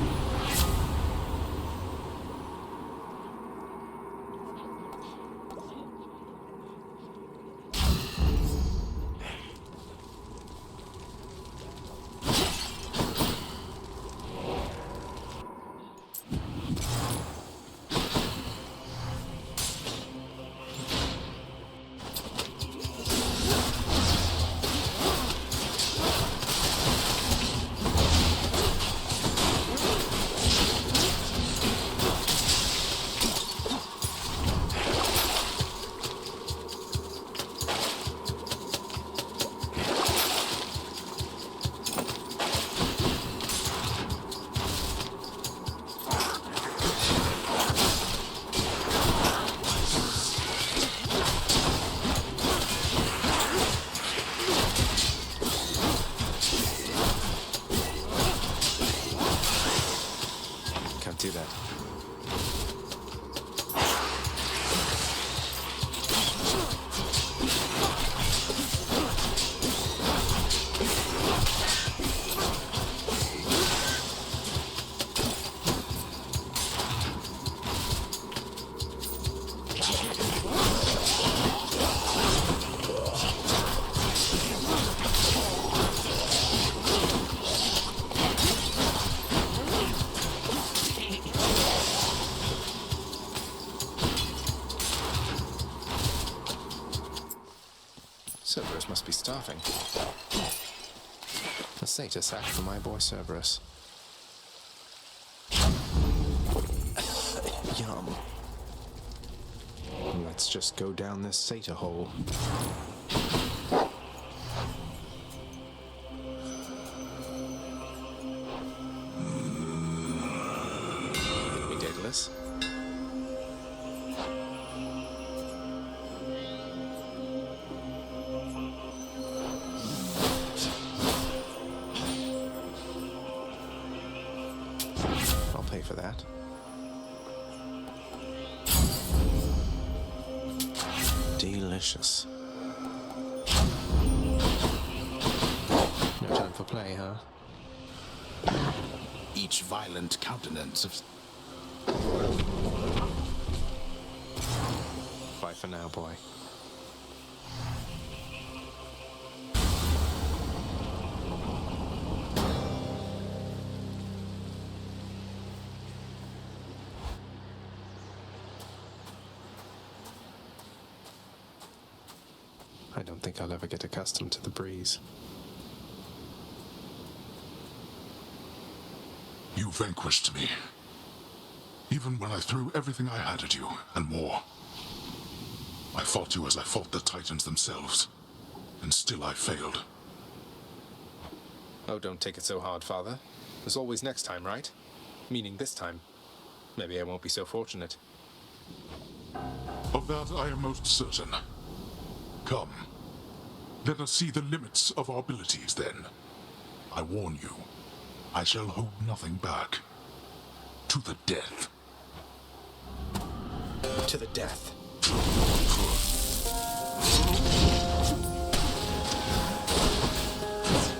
Do that. Cerberus must be starving. A satyr sack for my boy Cerberus. Yum. Let's just go down this satyr hole. for that. Delicious. No time for play, huh? Each violent countenance of... Bye for now, boy. I don't think I'll ever get accustomed to the breeze. You vanquished me. Even when I threw everything I had at you, and more. I fought you as I fought the Titans themselves, and still I failed. Oh, don't take it so hard, Father. There's always next time, right? Meaning this time. Maybe I won't be so fortunate. Of that I am most certain. Come. Let us see the limits of our abilities, then. I warn you, I shall hold nothing back. To the death. To the death.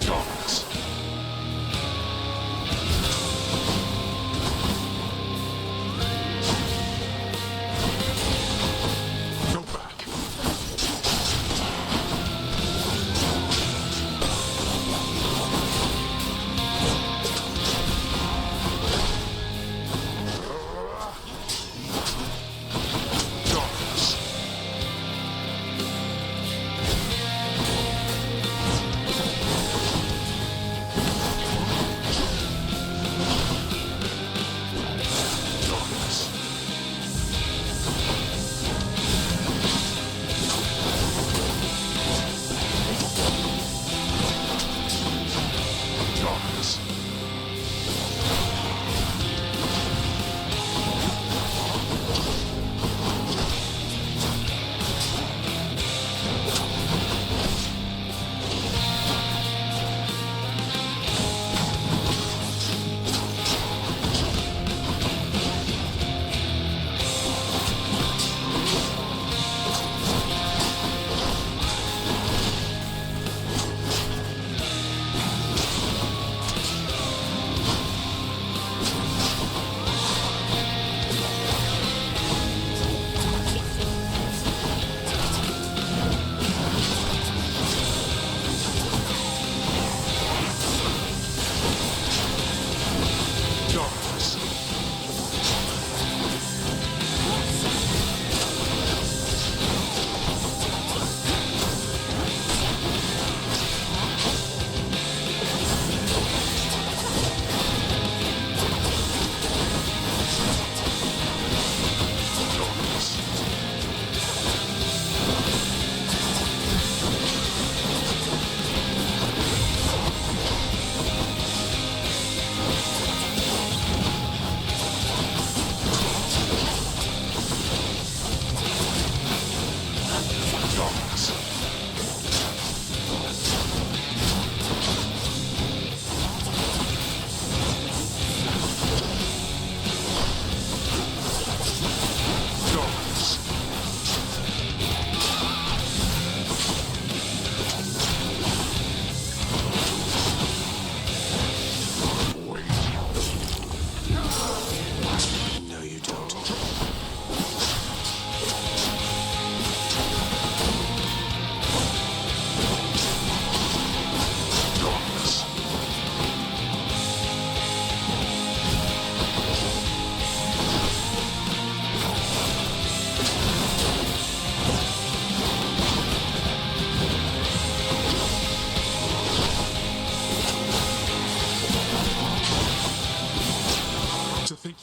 Darkness. Go back.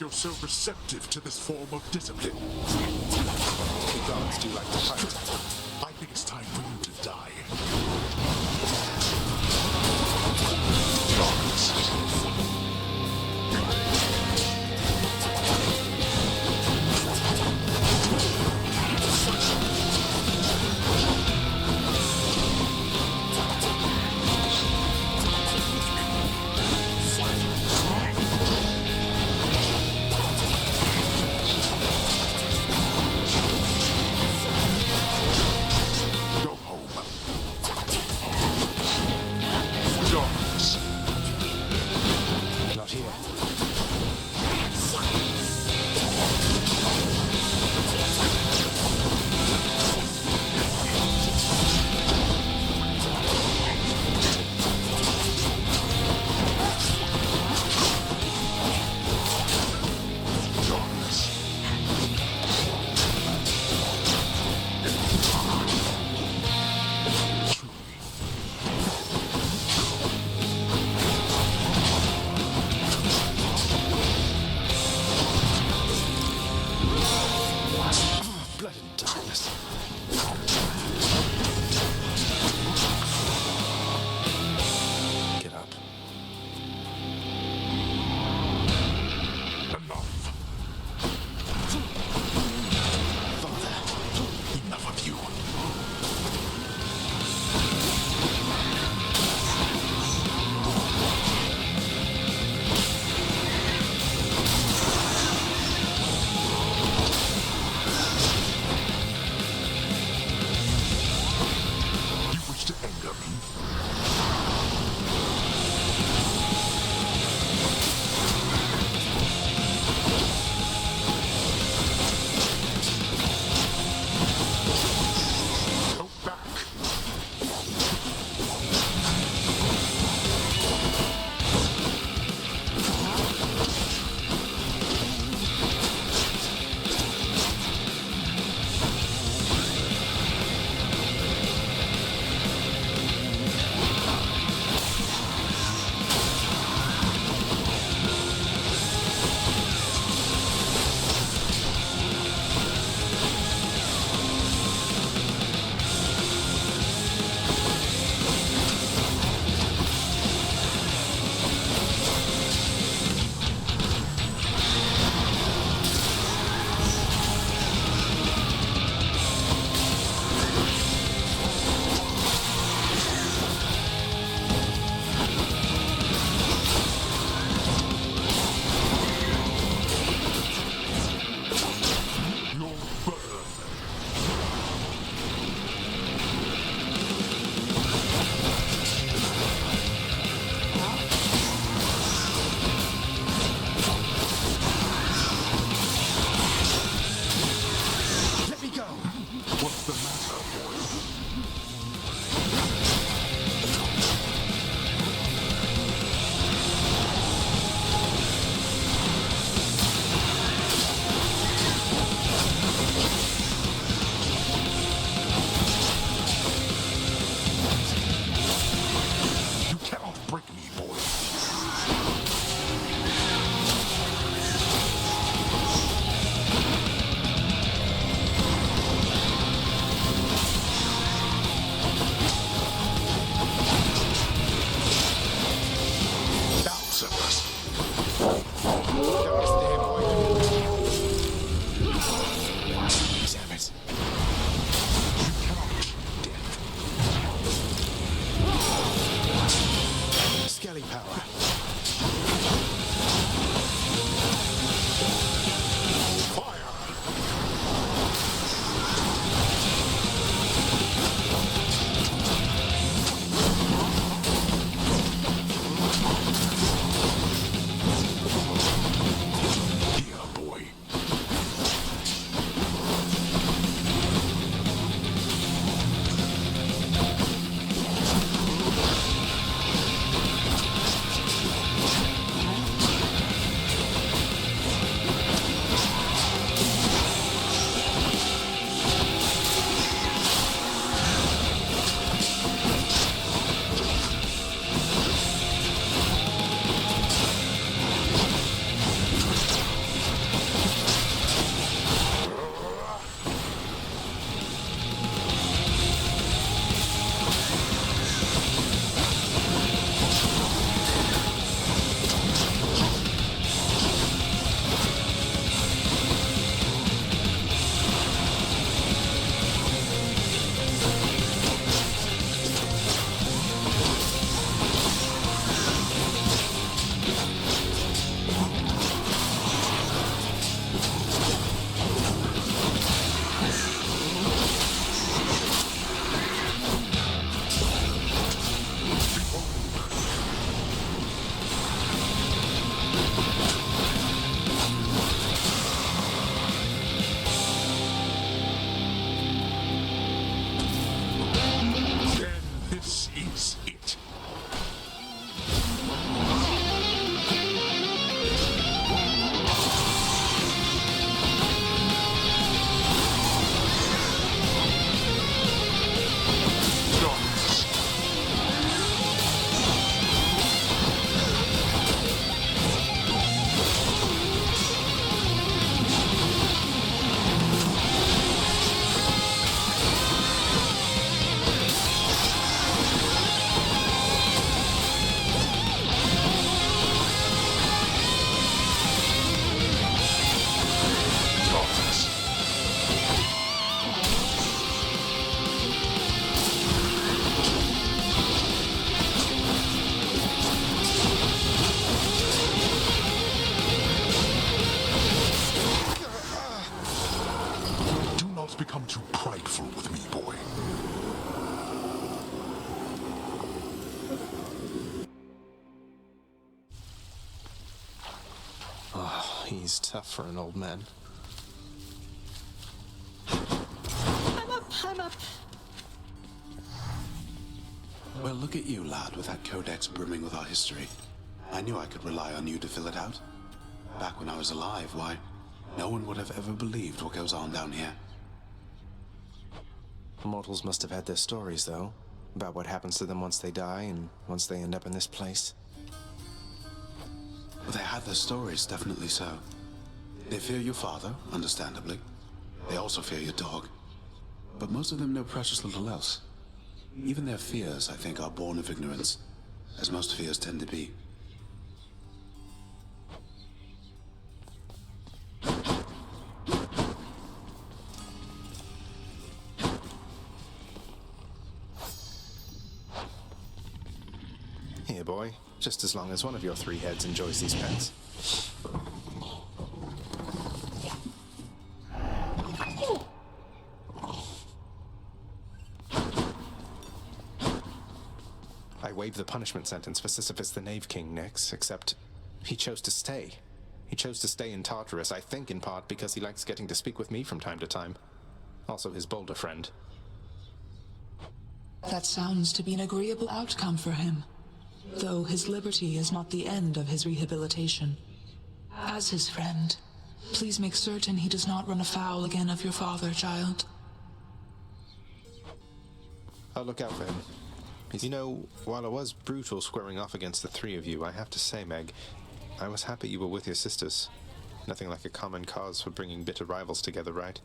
You're so receptive to this form of discipline. The gods do like to fight. I think it's time for you to die. Damn it. Skelly power. Become too prideful with me, boy. Oh, he's tough for an old man. I'm up. Well, look at you, lad, with that codex brimming with our history. I knew I could rely on you to fill it out. Back when I was alive, why, no one would have ever believed what goes on down here. Mortals must have had their stories, though, about what happens to them once they die and once they end up in this place. Well, they had their stories, definitely so. They fear your father, understandably. They also fear your dog. But most of them know precious little else. Even their fears, I think, are born of ignorance, as most fears tend to be. Here, boy. Just as long as one of your three heads enjoys these pens. I waived the punishment sentence for Sisyphus the Knave King, Nyx, except he chose to stay. He chose to stay in Tartarus, I think in part because he likes getting to speak with me from time to time. Also his bolder friend. That sounds to be an agreeable outcome for him. Though his liberty is not the end of his rehabilitation. As his friend, please make certain he does not run afoul again of your father, child. I'll look out for him. You know, while it was brutal squaring off against the three of you, I have to say, Meg, I was happy you were with your sisters. Nothing like a common cause for bringing bitter rivals together, right?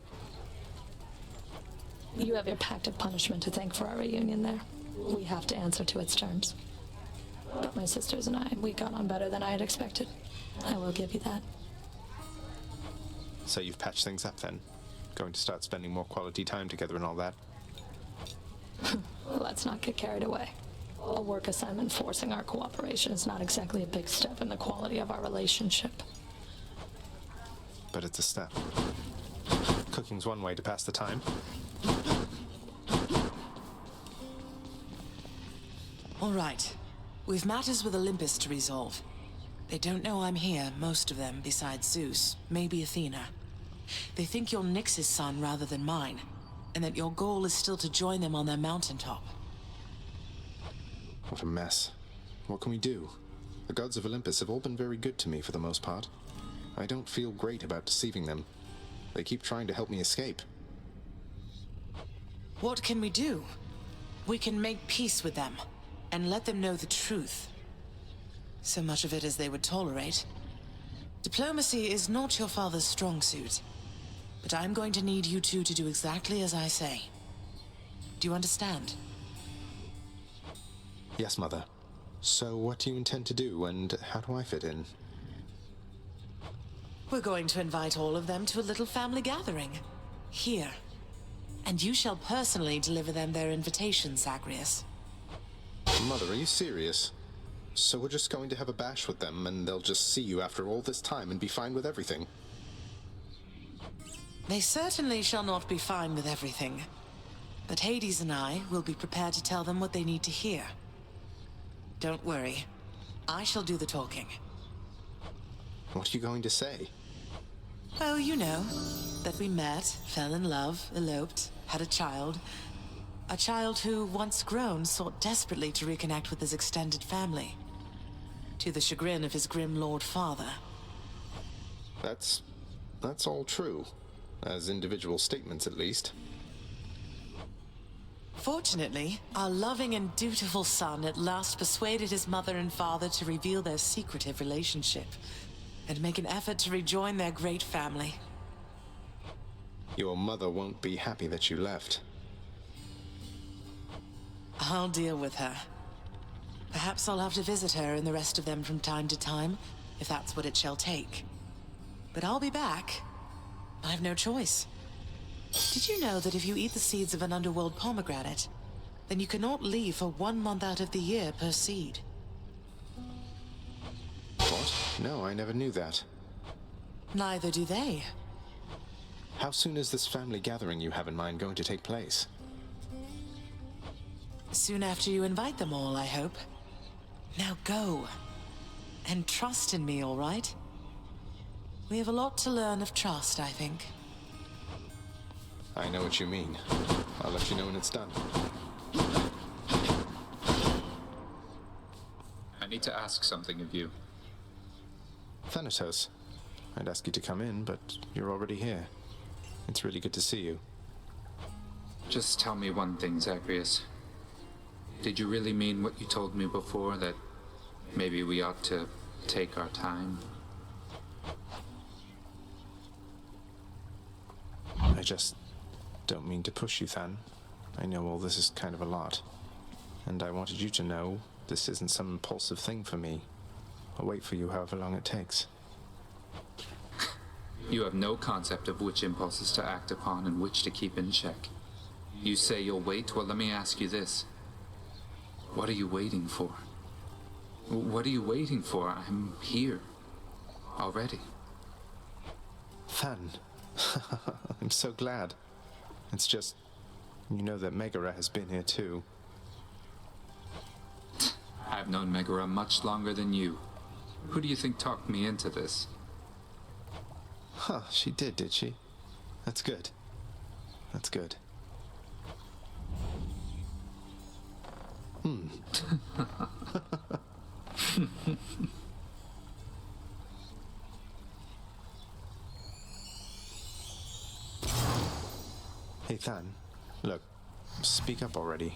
You have your pact of punishment to thank for our reunion there. We have to answer to its terms. But my sisters and we got on better than I had expected. I will give you that. So you've patched things up then? Going to start spending more quality time together and all that? Let's not get carried away. A work assignment forcing our cooperation is not exactly a big step in the quality of our relationship. But it's a step. Cooking's one way to pass the time. All right. We've matters with Olympus to resolve. They don't know I'm here, most of them, besides Zeus, maybe Athena. They think you're Nyx's son rather than mine, and that your goal is still to join them on their mountaintop. What a mess. What can we do? The gods of Olympus have all been very good to me for the most part. I don't feel great about deceiving them. They keep trying to help me escape. What can we do? We can make peace with them, and let them know the truth. So much of it as they would tolerate. Diplomacy is not your father's strong suit, but I'm going to need you two to do exactly as I say. Do you understand? Yes, Mother. So what do you intend to do, and how do I fit in? We're going to invite all of them to a little family gathering. Here. And you shall personally deliver them their invitation, Zagreus. Mother, are you serious? So we're just going to have a bash with them, and they'll just see you after all this time and be fine with everything? They certainly shall not be fine with everything. But Hades and I will be prepared to tell them what they need to hear. Don't worry. I shall do the talking. What are you going to say? Oh, you know, that we met, fell in love, eloped, had a child. A child who, once grown, sought desperately to reconnect with his extended family. To the chagrin of his grim lord father. That's all true. As individual statements, at least. Fortunately, our loving and dutiful son at last persuaded his mother and father to reveal their secretive relationship and make an effort to rejoin their great family. Your mother won't be happy that you left. I'll deal with her. Perhaps I'll have to visit her and the rest of them from time to time, if that's what it shall take. But I'll be back. I have no choice. Did you know that if you eat the seeds of an underworld pomegranate, then you cannot leave for 1 month out of the year per seed? What? No, I never knew that. Neither do they. How soon is this family gathering you have in mind going to take place? Soon after you invite them all, I hope. Now go. And trust in me, all right? We have a lot to learn of trust, I think. I know what you mean. I'll let you know when it's done. I need to ask something of you. Thanatos. I'd ask you to come in, but you're already here. It's really good to see you. Just tell me one thing, Zagreus. Did you really mean what you told me before, that maybe we ought to take our time? I just don't mean to push you, Than. I know all this is kind of a lot. And I wanted you to know this isn't some impulsive thing for me. I'll wait for you however long it takes. You have no concept of which impulses to act upon and which to keep in check. You say you'll wait? Well, let me ask you this. What are you waiting for? What are you waiting for? I'm here. Already. Than. I'm so glad. It's just, you know that Megara has been here too. I've known Megara much longer than you. Who do you think talked me into this? Huh, she did she? That's good. That's good. Hey, Than. Look, speak up already.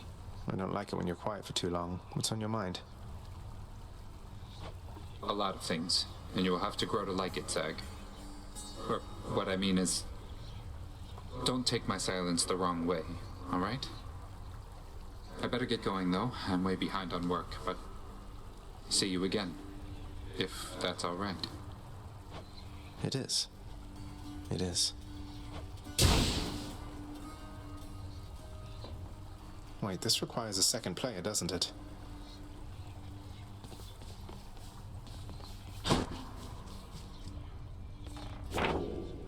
I don't like it when you're quiet for too long. What's on your mind? A lot of things, and you will have to grow to like it, Zag. Or, what I mean is, don't take my silence the wrong way, alright? I better get going, though. I'm way behind on work, but see you again, if that's all right. It is. It is. Wait, this requires a second player, doesn't it?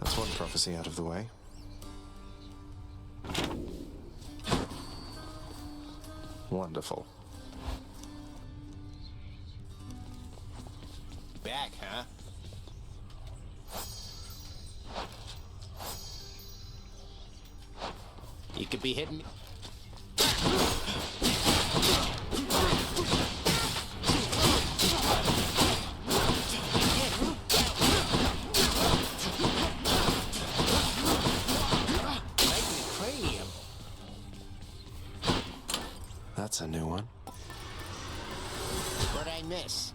That's one prophecy out of the way. Wonderful. Back, huh? You could be hitting me. That's a new one. What'd I miss?